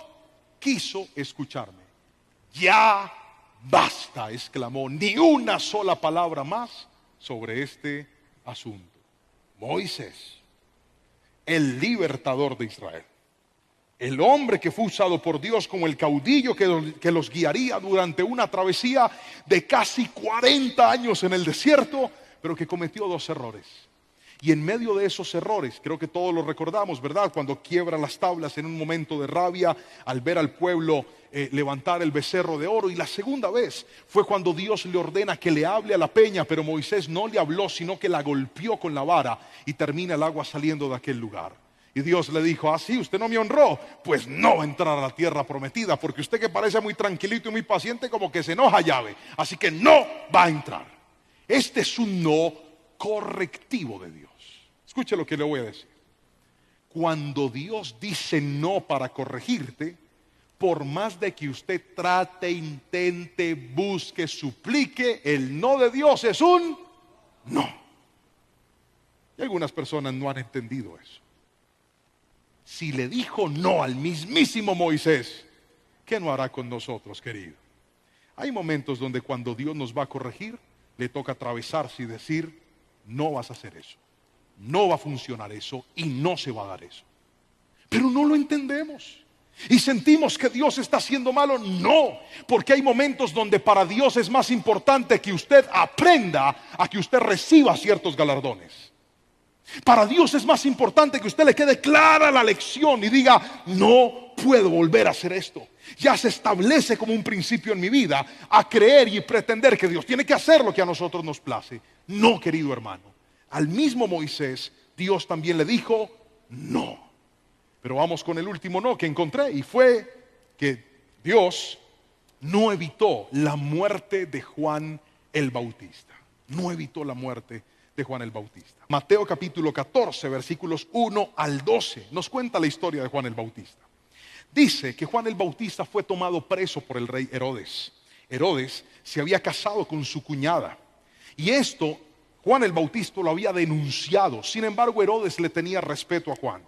quiso escucharme. Ya basta, exclamó, ni una sola palabra más sobre este asunto. Moisés, el libertador de Israel, el hombre que fue usado por Dios como el caudillo que los guiaría durante una travesía de casi 40 años en el desierto, pero que cometió 2 errores. Y en medio de esos errores, creo que todos lo recordamos, ¿verdad? Cuando quiebra las tablas en un momento de rabia al ver al pueblo levantar el becerro de oro. Y la segunda vez fue cuando Dios le ordena que le hable a la peña, pero Moisés no le habló, sino que la golpeó con la vara y termina el agua saliendo de aquel lugar. Y Dios le dijo, sí, usted no me honró, pues no va a entrar a la tierra prometida, porque usted que parece muy tranquilito y muy paciente, como que se enoja llave, así que no va a entrar. Este es un no correctivo de Dios. Escuche lo que le voy a decir. Cuando Dios dice no para corregirte, por más de que usted trate, intente, busque, suplique, el no de Dios es un no. Y algunas personas no han entendido eso. Si le dijo no al mismísimo Moisés, ¿qué no hará con nosotros, querido? Hay momentos donde cuando Dios nos va a corregir, le toca atravesarse y decir, no vas a hacer eso. No va a funcionar eso y no se va a dar eso. Pero no lo entendemos y sentimos que Dios está haciendo malo. No, porque hay momentos donde para Dios es más importante que usted aprenda a que usted reciba ciertos galardones. Para Dios es más importante que usted le quede clara la lección y diga, no puedo volver a hacer esto. Ya se establece como un principio en mi vida a creer y pretender que Dios tiene que hacer lo que a nosotros nos place. No, querido hermano. Al mismo Moisés, Dios también le dijo no. Pero vamos con el último no que encontré, y fue que Dios no evitó la muerte de Juan el Bautista. No evitó la muerte de Juan el Bautista. Mateo capítulo 14, versículos 1 al 12, nos cuenta la historia de Juan el Bautista. Dice que Juan el Bautista fue tomado preso por el rey Herodes. Herodes se había casado con su cuñada, y esto Juan el Bautista lo había denunciado. Sin embargo, Herodes le tenía respeto a Juan.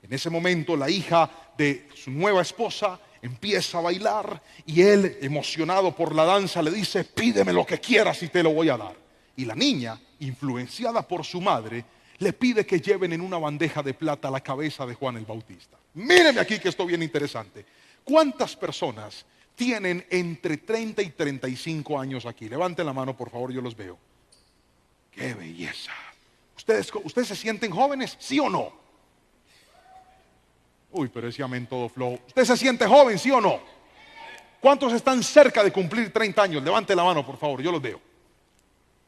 En ese momento la hija de su nueva esposa empieza a bailar y él, emocionado por la danza, le dice, pídeme lo que quieras y te lo voy a dar. Y la niña, influenciada por su madre, le pide que lleven en una bandeja de plata la cabeza de Juan el Bautista. Míreme aquí que esto es bien interesante. ¿Cuántas personas tienen entre 30 y 35 años aquí? Levanten la mano, por favor, yo los veo. ¡Qué belleza! ¿Ustedes se sienten jóvenes? ¿Sí o no? Uy, pero ese amén todo flow. ¿Usted se siente joven? ¿Sí o no? ¿Cuántos están cerca de cumplir 30 años? Levante la mano, por favor, yo los veo.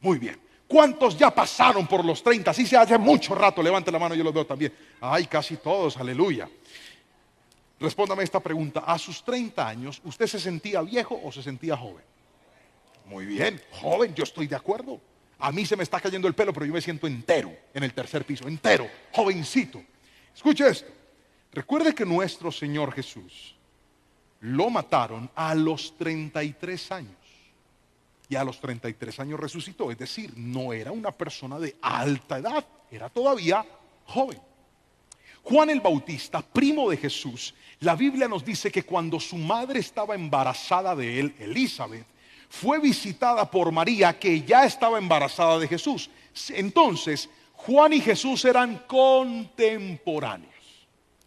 Muy bien. ¿Cuántos ya pasaron por los 30? Sí, se hace mucho rato. Levante la mano, yo los veo también. Ay, casi todos, aleluya. Respóndame esta pregunta. ¿A sus 30 años usted se sentía viejo o se sentía joven? Muy bien, joven, yo estoy de acuerdo. A mí se me está cayendo el pelo, pero yo me siento entero en el tercer piso, entero, jovencito. Escuche esto. Recuerde que nuestro Señor Jesús lo mataron a los 33 años. Y a los 33 años resucitó, es decir, no era una persona de alta edad, era todavía joven. Juan el Bautista, primo de Jesús, la Biblia nos dice que cuando su madre estaba embarazada de él, Elizabeth, fue visitada por María, que ya estaba embarazada de Jesús. Entonces, Juan y Jesús eran contemporáneos.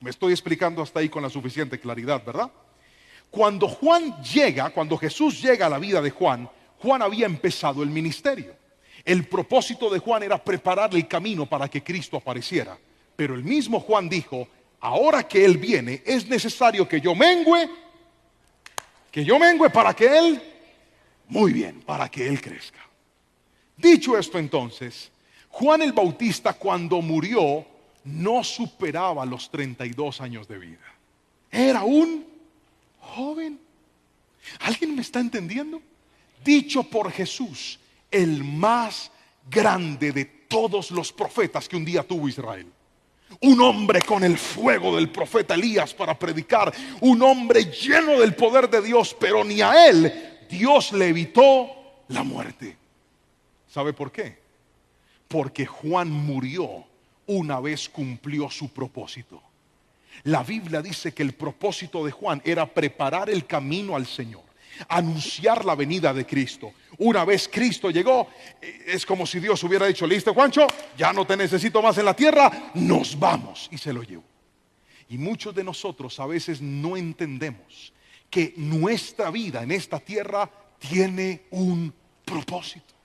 Me estoy explicando hasta ahí con la suficiente claridad, ¿verdad? Cuando Jesús llega a la vida de Juan, Juan había empezado el ministerio. El propósito de Juan era preparar el camino para que Cristo apareciera. Pero el mismo Juan dijo, ahora que Él viene, es necesario que yo mengüe para que Él, muy bien, para que Él crezca. Dicho esto entonces, Juan el Bautista cuando murió no superaba los 32 años de vida. Era un joven. ¿Alguien me está entendiendo? Dicho por Jesús, el más grande de todos los profetas que un día tuvo Israel. Un hombre con el fuego del profeta Elías para predicar. Un hombre lleno del poder de Dios, pero ni a él Dios le evitó la muerte. ¿Sabe por qué? Porque Juan murió una vez cumplió su propósito. La Biblia dice que el propósito de Juan era preparar el camino al Señor, anunciar la venida de Cristo. Una vez Cristo llegó, es como si Dios hubiera dicho, listo Juancho, ya no te necesito más en la tierra, nos vamos, y se lo llevó. Y muchos de nosotros a veces no entendemos que nuestra vida en esta tierra tiene un propósito.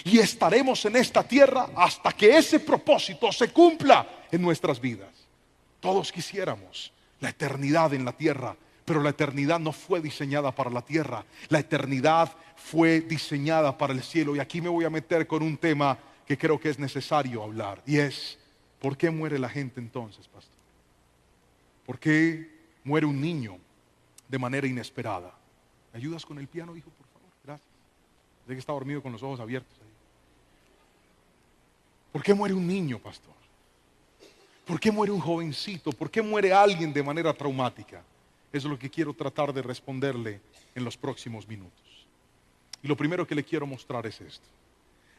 Y estaremos en esta tierra hasta que ese propósito se cumpla en nuestras vidas. Todos quisiéramos la eternidad en la tierra, pero la eternidad no fue diseñada para la tierra. La eternidad fue diseñada para el cielo. Y aquí me voy a meter con un tema que creo que es necesario hablar. Y es, ¿por qué muere la gente entonces, pastor? ¿Por qué muere un niño de manera inesperada? ¿Me ayudas con el piano, hijo, por favor? Gracias. Sé que está dormido con los ojos abiertos ahí. ¿Por qué muere un niño, pastor? ¿Por qué muere un jovencito? ¿Por qué muere alguien de manera traumática? Eso es lo que quiero tratar de responderle en los próximos minutos. Y lo primero que le quiero mostrar es esto.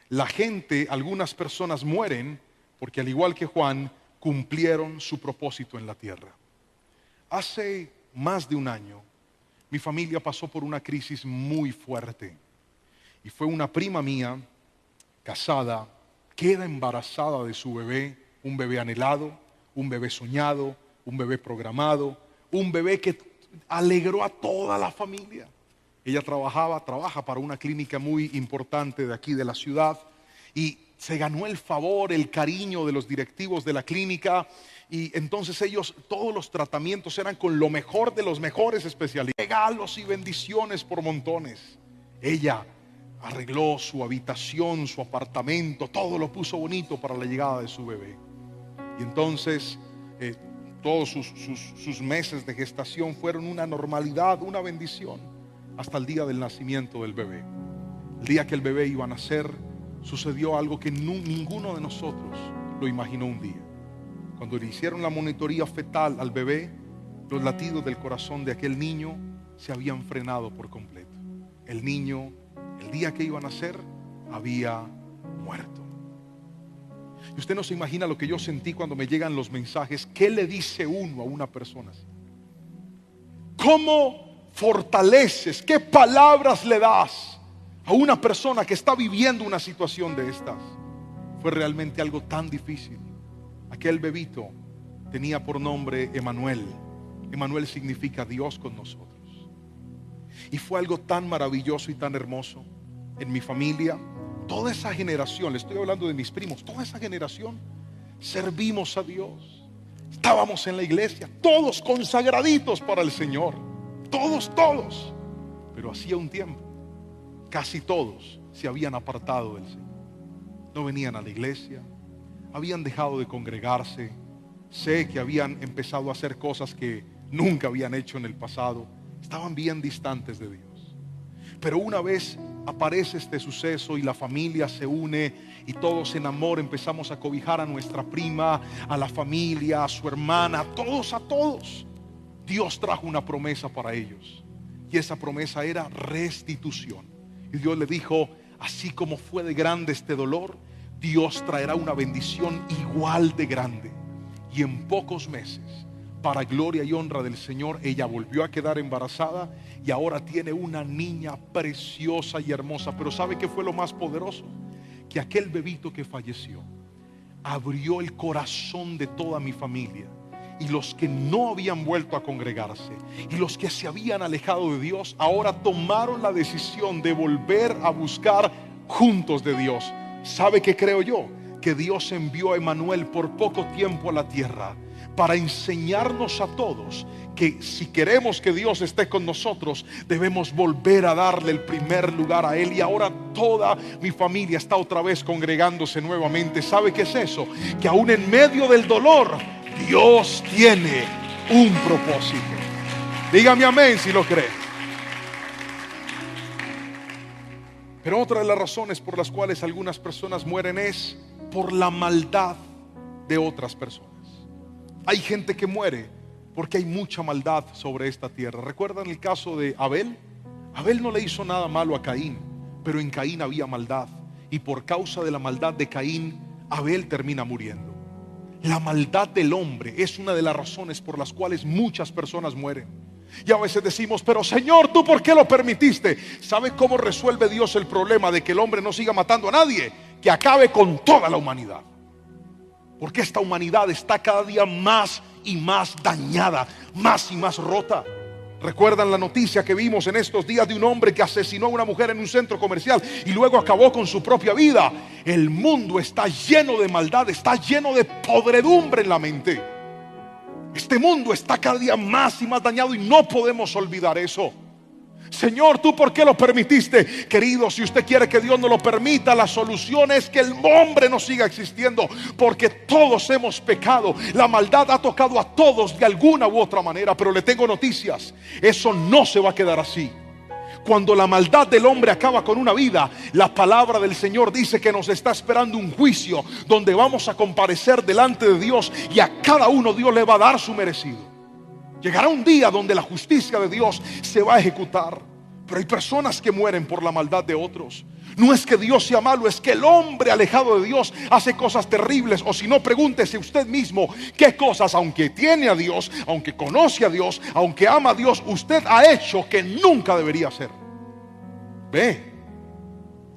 La gente, algunas personas mueren porque al igual que Juan, cumplieron su propósito en la tierra. Hace más de un año, mi familia pasó por una crisis muy fuerte. Y fue una prima mía, casada, queda embarazada de su bebé, un bebé anhelado, un bebé soñado, un bebé programado, un bebé que alegró a toda la familia. Ella trabaja para una clínica muy importante de aquí de la ciudad y se ganó el favor, el cariño de los directivos de la clínica. Y entonces ellos, todos los tratamientos eran con lo mejor de los mejores especialistas. Regalos y bendiciones por montones. Ella arregló su habitación, su apartamento, todo lo puso bonito para la llegada de su bebé. Y entonces todos sus meses de gestación fueron una normalidad, una bendición, hasta el día del nacimiento del bebé. El día que el bebé iba a nacer, sucedió algo que ninguno de nosotros lo imaginó un día. Cuando le hicieron la monitoría fetal al bebé, los latidos del corazón de aquel niño se habían frenado por completo. El niño, el día que iba a nacer, había muerto. Y usted no se imagina lo que yo sentí cuando me llegan los mensajes. ¿Qué le dice uno a una persona así? ¿Cómo fortaleces? ¿Qué palabras le das a una persona que está viviendo una situación de estas? Fue realmente algo tan difícil. Aquel bebito tenía por nombre Emanuel. Emanuel significa Dios con nosotros. Y fue algo tan maravilloso y tan hermoso. En mi familia, toda esa generación, le estoy hablando de mis primos, toda esa generación servimos a Dios. Estábamos en la iglesia, todos consagraditos para el Señor. Todos. Pero hacía un tiempo, casi todos se habían apartado del Señor. No venían a la iglesia, habían dejado de congregarse. Sé que habían empezado a hacer cosas que nunca habían hecho en el pasado. Estaban bien distantes de Dios. Pero una vez aparece este suceso y la familia se une y todos en amor empezamos a cobijar a nuestra prima, a la familia, a su hermana, a todos. Dios trajo una promesa para ellos. Y esa promesa era restitución. Y Dios le dijo: así como fue de grande este dolor, Dios traerá una bendición igual de grande. Y en pocos meses, para gloria y honra del Señor, ella volvió a quedar embarazada y ahora tiene una niña preciosa y hermosa. Pero ¿sabe qué fue lo más poderoso? Que aquel bebito que falleció abrió el corazón de toda mi familia. Y los que no habían vuelto a congregarse y los que se habían alejado de Dios, ahora tomaron la decisión de volver a buscar juntos de Dios. ¿Sabe qué creo yo? Que Dios envió a Emanuel por poco tiempo a la tierra para enseñarnos a todos que si queremos que Dios esté con nosotros, debemos volver a darle el primer lugar a Él. Y ahora toda mi familia está otra vez congregándose nuevamente. ¿Sabe qué es eso? Que aún en medio del dolor, Dios tiene un propósito. Dígame amén si lo cree. Pero otra de las razones por las cuales algunas personas mueren es por la maldad de otras personas. Hay gente que muere porque hay mucha maldad sobre esta tierra. ¿Recuerdan el caso de Abel? Abel no le hizo nada malo a Caín, pero en Caín había maldad. Y por causa de la maldad de Caín, Abel termina muriendo. La maldad del hombre es una de las razones por las cuales muchas personas mueren. Y a veces decimos: pero Señor, ¿tú por qué lo permitiste? ¿Sabe cómo resuelve Dios el problema de que el hombre no siga matando a nadie? Que acabe con toda la humanidad. Porque esta humanidad está cada día más y más dañada, más y más rota. ¿Recuerdan la noticia que vimos en estos días de un hombre que asesinó a una mujer en un centro comercial y luego acabó con su propia vida? El mundo está lleno de maldad, está lleno de podredumbre en la mente. Este mundo está cada día más y más dañado y no podemos olvidar eso. Señor, ¿tú por qué lo permitiste? Querido, si usted quiere que Dios no lo permita, la solución es que el hombre no siga existiendo, porque todos hemos pecado. La maldad ha tocado a todos de alguna u otra manera. Pero le tengo noticias: eso no se va a quedar así. Cuando la maldad del hombre acaba con una vida, la palabra del Señor dice que nos está esperando un juicio donde vamos a comparecer delante de Dios y a cada uno Dios le va a dar su merecido. Llegará un día donde la justicia de Dios se va a ejecutar. Pero hay personas que mueren por la maldad de otros. No es que Dios sea malo, es que el hombre alejado de Dios hace cosas terribles. O si no, pregúntese usted mismo qué cosas, aunque tiene a Dios, aunque conoce a Dios, aunque ama a Dios, usted ha hecho que nunca debería hacer. Ve,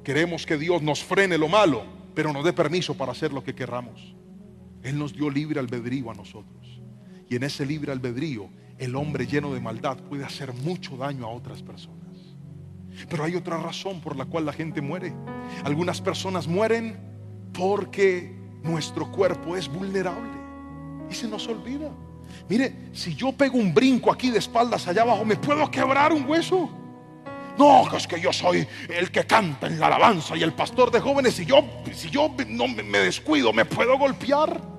queremos que Dios nos frene lo malo, pero nos dé permiso para hacer lo que querramos. Él nos dio libre albedrío a nosotros. Y en ese libre albedrío, el hombre lleno de maldad puede hacer mucho daño a otras personas. Pero hay otra razón por la cual la gente muere. Algunas personas mueren porque nuestro cuerpo es vulnerable y se nos olvida. Mire, si yo pego un brinco aquí de espaldas allá abajo, me puedo quebrar un hueso. No, es que yo soy el que canta en la alabanza y el pastor de jóvenes. Si yo no me descuido, me puedo golpear.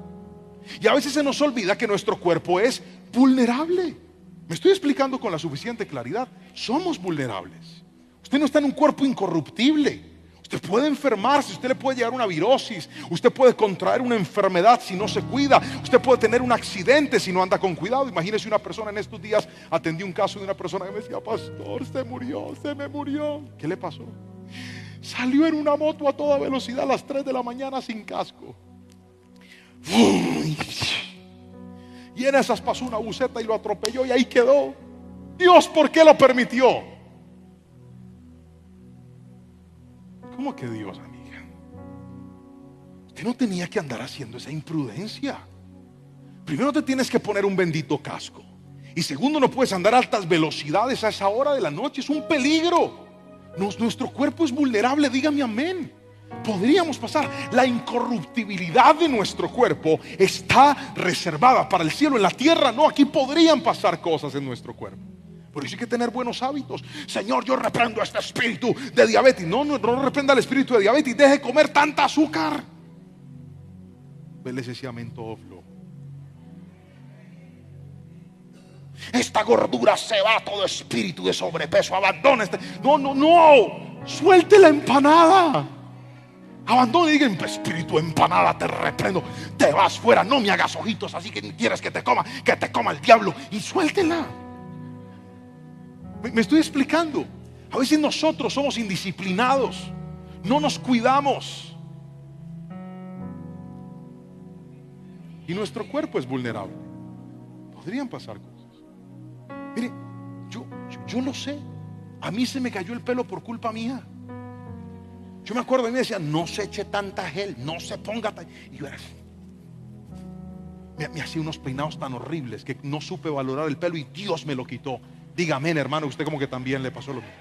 Y a veces se nos olvida que nuestro cuerpo es vulnerable. Me estoy explicando con la suficiente claridad. Somos vulnerables. Usted no está en un cuerpo incorruptible. Usted puede enfermarse, usted le puede llegar una virosis, usted puede contraer una enfermedad si no se cuida, usted puede tener un accidente si no anda con cuidado. Imagínese una persona en estos días, atendí un caso de una persona que me decía: pastor, se me murió. ¿Qué le pasó? Salió en una moto a toda velocidad a las 3 de la mañana sin casco. Y en esas pasó una buceta y lo atropelló y ahí quedó. Dios, ¿por qué lo permitió? ¿Cómo que Dios, amiga? Usted no tenía que andar haciendo esa imprudencia. Primero te tienes que poner un bendito casco. Y segundo, no puedes andar a altas velocidades a esa hora de la noche. Es un peligro. Nuestro cuerpo es vulnerable, dígame amén. Podríamos pasar. La incorruptibilidad de nuestro cuerpo está reservada para el cielo. En la tierra no. Aquí podrían pasar cosas en nuestro cuerpo. Por eso hay que tener buenos hábitos. Señor, yo reprendo a este espíritu de diabetes. No reprenda el espíritu de diabetes. Deje de comer tanta azúcar. Vele ese amento flojo. Esta gordura se va, todo espíritu de sobrepeso abandona este. No, suelte la empanada. Abandone y digan: espíritu empanada, te reprendo, te vas fuera, no me hagas ojitos así que quieres que te coma el diablo, y suéltela. Me estoy explicando. A veces nosotros somos indisciplinados, no nos cuidamos y nuestro cuerpo es vulnerable. Podrían pasar cosas. Mire, yo lo sé. A mí se me cayó el pelo por culpa mía. Yo me acuerdo, a mí me decían: no se eche tanta gel, no se ponga y yo era así. Me hacía unos peinados tan horribles que no supe valorar el pelo y Dios me lo quitó. Dígame, hermano, usted como que también le pasó lo mismo.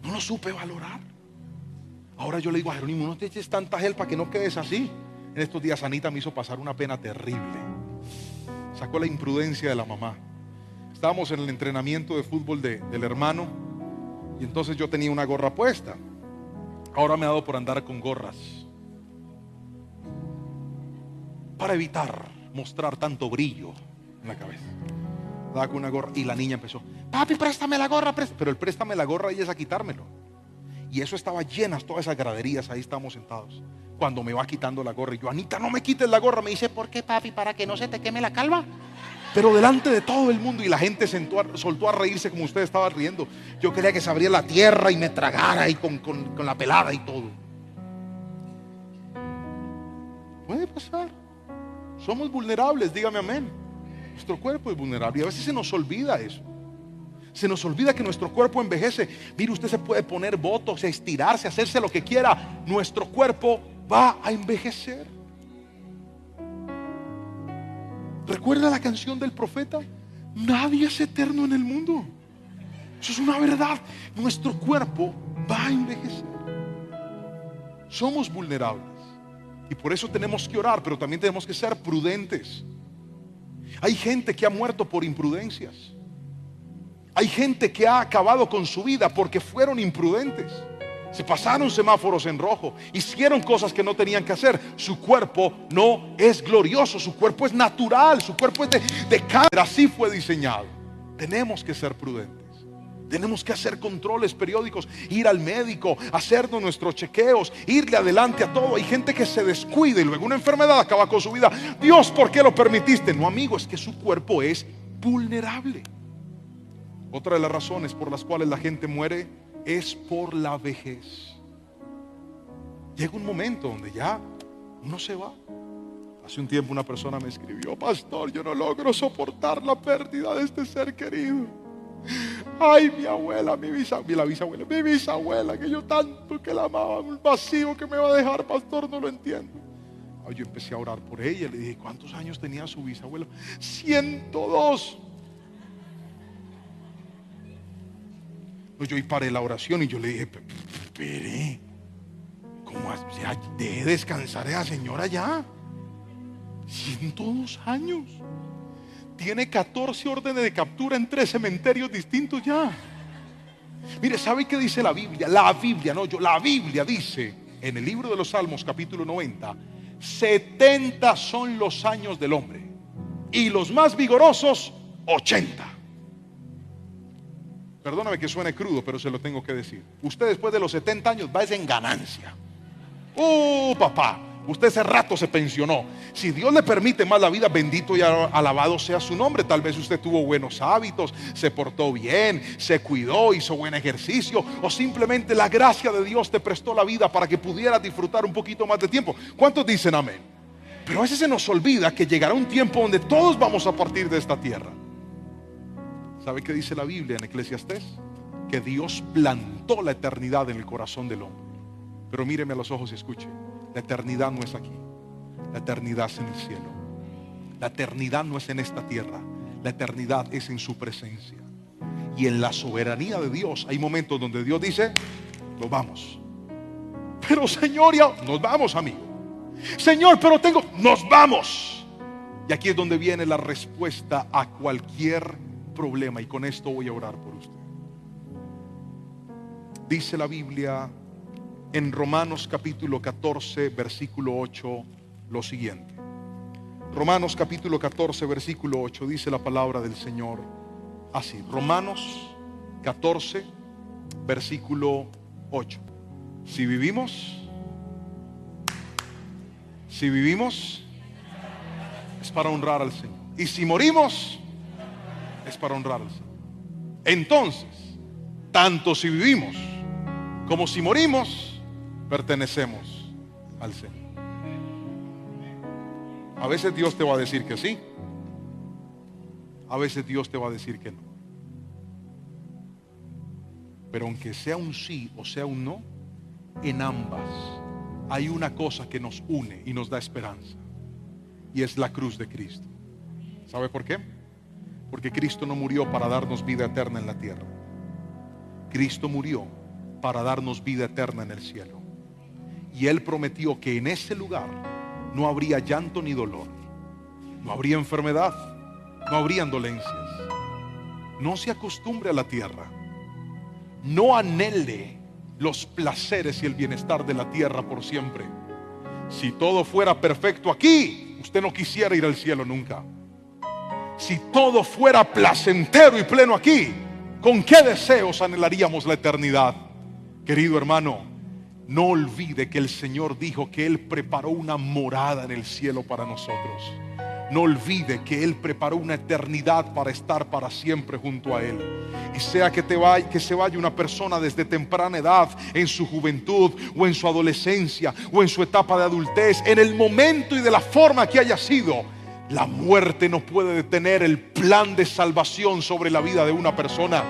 No lo supe valorar. Ahora yo le digo a Jerónimo: no te eches tanta gel para que no quedes así. En estos días Anita me hizo pasar una pena terrible. Sacó la imprudencia de la mamá. Estábamos en el entrenamiento de fútbol del hermano, y entonces yo tenía una gorra puesta. Ahora me ha dado por andar con gorras para evitar mostrar tanto brillo en la cabeza. Daba con una gorra y la niña empezó: papi, préstame la gorra, pero el préstame la gorra y es a quitármelo. Y eso estaba llenas, todas esas graderías, ahí estamos sentados. Cuando me va quitando la gorra y yo: Anita, no me quites la gorra. Me dice: ¿por qué, papi? ¿Para que no se te queme la calva? Pero delante de todo el mundo, y la gente soltó a reírse como usted estaba riendo. Yo quería que se abriera la tierra y me tragara ahí con la pelada y todo. Puede pasar. Somos vulnerables, dígame amén. Nuestro cuerpo es vulnerable y a veces se nos olvida eso. Se nos olvida que nuestro cuerpo envejece. Mire, usted se puede poner botox, estirarse, hacerse lo que quiera. Nuestro cuerpo va a envejecer. ¿Recuerda la canción del profeta? Nadie es eterno en el mundo. Eso es una verdad. Nuestro cuerpo va a envejecer. Somos vulnerables y por eso tenemos que orar, pero también tenemos que ser prudentes. Hay gente que ha muerto por imprudencias. Hay gente que ha acabado con su vida porque fueron imprudentes. Se pasaron semáforos en rojo, hicieron cosas que no tenían que hacer. Su cuerpo no es glorioso, su cuerpo es natural, su cuerpo es de cáncer. Así fue diseñado. Tenemos que ser prudentes. Tenemos que hacer controles periódicos, ir al médico, hacernos nuestros chequeos, irle adelante a todo. Hay gente que se descuida y luego una enfermedad acaba con su vida. Dios, ¿por qué lo permitiste? No, amigo, es que su cuerpo es vulnerable. Otra de las razones por las cuales la gente muere es por la vejez. Llega un momento donde ya uno se va. Hace un tiempo una persona me escribió: pastor, yo no logro soportar la pérdida de este ser querido. Ay, mi abuela, mi bisabuela, que yo tanto que la amaba, un vacío que me va a dejar, pastor, no lo entiendo. Ay, yo empecé a orar por ella, le dije: ¿cuántos años tenía su bisabuela? 102. Pues yo ahí paré la oración y yo le dije: espere, ¿cómo así? Ya deje descansar a esa señora ya. 102 años. Tiene 14 órdenes de captura en 3 cementerios distintos ya. Mire, ¿sabe qué dice la Biblia? La Biblia dice en el libro de los Salmos, capítulo 90: 70 son los años del hombre y los más vigorosos 80. Perdóname que suene crudo, pero se lo tengo que decir. Usted después de los 70 años va en ganancia. Papá, usted hace rato se pensionó. Si Dios le permite más la vida, bendito y alabado sea su nombre. Tal vez usted tuvo buenos hábitos, se portó bien, se cuidó, hizo buen ejercicio, o simplemente la gracia de Dios te prestó la vida para que pudieras disfrutar un poquito más de tiempo. ¿Cuántos dicen amén? Pero a veces se nos olvida que llegará un tiempo donde todos vamos a partir de esta tierra. ¿Sabe qué dice la Biblia en Eclesiastés? Que Dios plantó la eternidad en el corazón del hombre. Pero míreme a los ojos y escuche: la eternidad no es aquí, la eternidad es en el cielo. La eternidad no es en esta tierra, la eternidad es en su presencia. Y en la soberanía de Dios hay momentos donde Dios dice: nos vamos. Pero Señor, ya nos vamos, amigo. Señor, pero nos vamos. Y aquí es donde viene la respuesta a cualquier problema, y con esto voy a orar por usted. Dice la Biblia en Romanos capítulo 14 versículo 8 lo siguiente. Romanos capítulo 14 versículo 8 dice la palabra del Señor así. Romanos 14 versículo 8. Si vivimos, es para honrar al Señor. Y si morimos, es para honrar al Señor. Entonces, tanto si vivimos como si morimos, pertenecemos al Señor. A veces Dios te va a decir que sí, a veces Dios te va a decir que no. Pero aunque sea un sí o sea un no, en ambas hay una cosa que nos une y nos da esperanza, y es la cruz de Cristo. ¿Sabe por qué? Porque Cristo no murió para darnos vida eterna en la tierra. Cristo murió para darnos vida eterna en el cielo. Y Él prometió que en ese lugar no habría llanto ni dolor, no habría enfermedad, no habrían dolencias. No se acostumbre a la tierra, no anhele los placeres y el bienestar de la tierra por siempre. Si todo fuera perfecto aquí, usted no quisiera ir al cielo nunca. Si todo fuera placentero y pleno aquí, ¿con qué deseos anhelaríamos la eternidad? Querido hermano, no olvide que el Señor dijo que Él preparó una morada en el cielo para nosotros. No olvide que Él preparó una eternidad para estar para siempre junto a Él. Y sea que se vaya una persona desde temprana edad, en su juventud o en su adolescencia o en su etapa de adultez, en el momento y de la forma que haya sido, la muerte no puede detener el plan de salvación sobre la vida de una persona.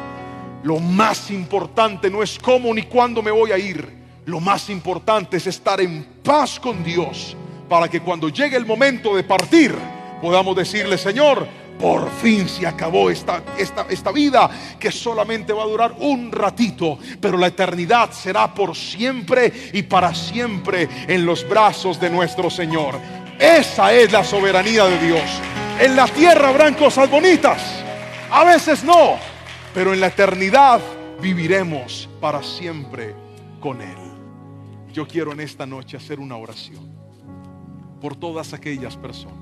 Lo más importante no es cómo ni cuándo me voy a ir. Lo más importante es estar en paz con Dios, para que cuando llegue el momento de partir podamos decirle: Señor, por fin se acabó esta vida, que solamente va a durar un ratito, pero la eternidad será por siempre y para siempre en los brazos de nuestro Señor. Esa es la soberanía de Dios. En la tierra habrán cosas bonitas, a veces no, pero en la eternidad viviremos para siempre con Él. Yo quiero en esta noche hacer una oración por todas aquellas personas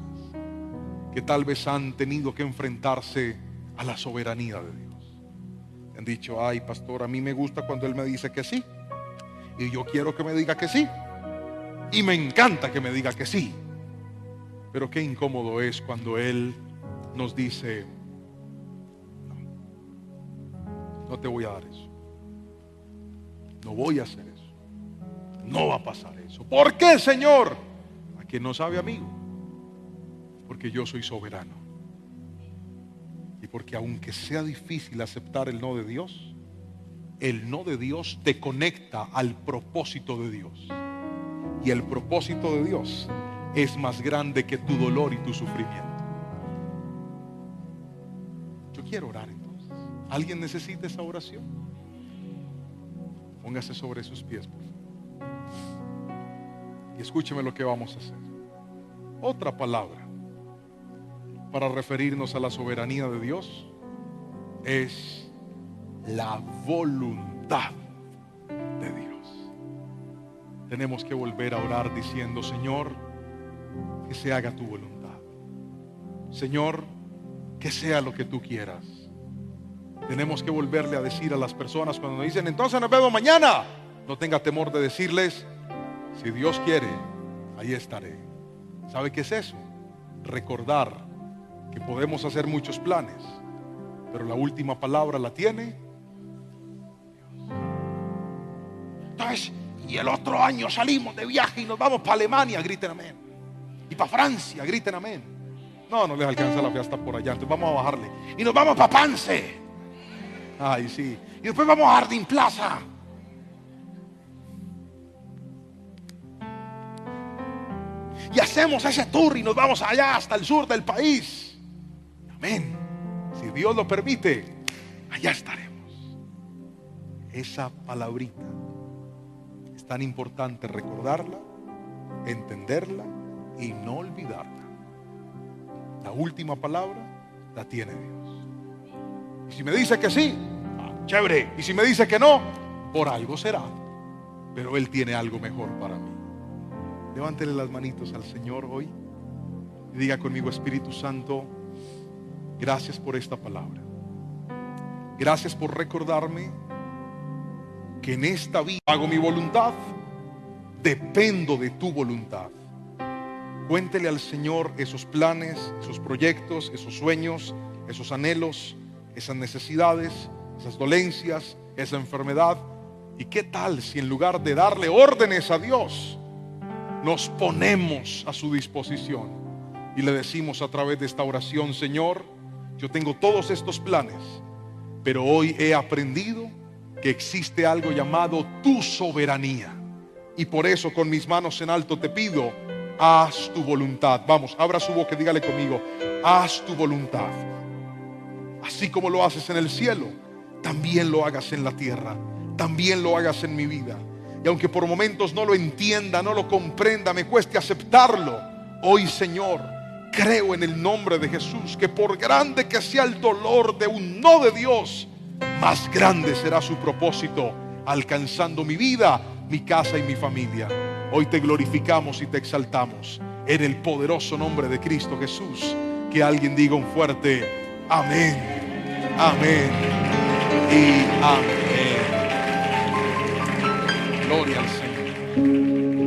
que tal vez han tenido que enfrentarse a la soberanía de Dios. Han dicho: ay, pastor, a mí me gusta cuando Él me dice que sí, y yo quiero que me diga que sí, y me encanta que me diga que sí. Pero qué incómodo es cuando Él nos dice: no te voy a dar eso, no voy a hacer eso, no va a pasar eso. ¿Por qué, Señor? A que no sabe, amigo. Porque yo soy soberano. Y porque aunque sea difícil aceptar el no de Dios, el no de Dios te conecta al propósito de Dios. Y el propósito de Dios es más grande que tu dolor y tu sufrimiento. Yo quiero orar entonces. ¿Alguien necesita esa oración? Póngase sobre sus pies, por favor. Y escúcheme lo que vamos a hacer. Otra palabra para referirnos a la soberanía de Dios es la voluntad de Dios. Tenemos que volver a orar diciendo: Señor, que se haga tu voluntad. Señor, que sea lo que tú quieras. Tenemos que volverle a decir a las personas cuando nos dicen: entonces nos vemos mañana, no tenga temor de decirles: si Dios quiere, ahí estaré. ¿Sabe qué es eso? Recordar que podemos hacer muchos planes, pero la última palabra la tiene Dios. Entonces, y el otro año salimos de viaje y nos vamos para Alemania, griten amén. Y para Francia, griten amén. No les alcanza la fe hasta por allá, entonces vamos a bajarle. Y nos vamos para Pance. Ay, sí. Y después vamos a Jardín Plaza. Y hacemos ese tour y nos vamos allá hasta el sur del país. Amén. Si Dios lo permite, allá estaremos. Esa palabrita es tan importante recordarla, entenderla y no olvidarla. La última palabra la tiene Dios. Y si me dice que sí, chévere. Y si me dice que no, por algo será. Pero Él tiene algo mejor para mí. Levántele las manitos al Señor hoy y diga conmigo: Espíritu Santo, gracias por esta palabra. Gracias por recordarme que en esta vida hago mi voluntad, dependo de tu voluntad. Cuéntele al Señor esos planes, esos proyectos, esos sueños, esos anhelos, esas necesidades, esas dolencias, esa enfermedad. ¿Y qué tal si en lugar de darle órdenes a Dios, nos ponemos a su disposición y le decimos a través de esta oración: Señor, yo tengo todos estos planes, pero hoy he aprendido que existe algo llamado tu soberanía, y por eso con mis manos en alto te pido: haz tu voluntad. Vamos, abra su boca y dígale conmigo: haz tu voluntad. Así como lo haces en el cielo, también lo hagas en la tierra, también lo hagas en mi vida. Y aunque por momentos no lo entienda, no lo comprenda, me cueste aceptarlo, hoy, Señor, creo en el nombre de Jesús que por grande que sea el dolor de un no de Dios, más grande será su propósito, alcanzando mi vida, mi casa y mi familia. Hoy te glorificamos y te exaltamos en el poderoso nombre de Cristo Jesús. Que alguien diga un fuerte amén, amén y amén. Gloria al Señor.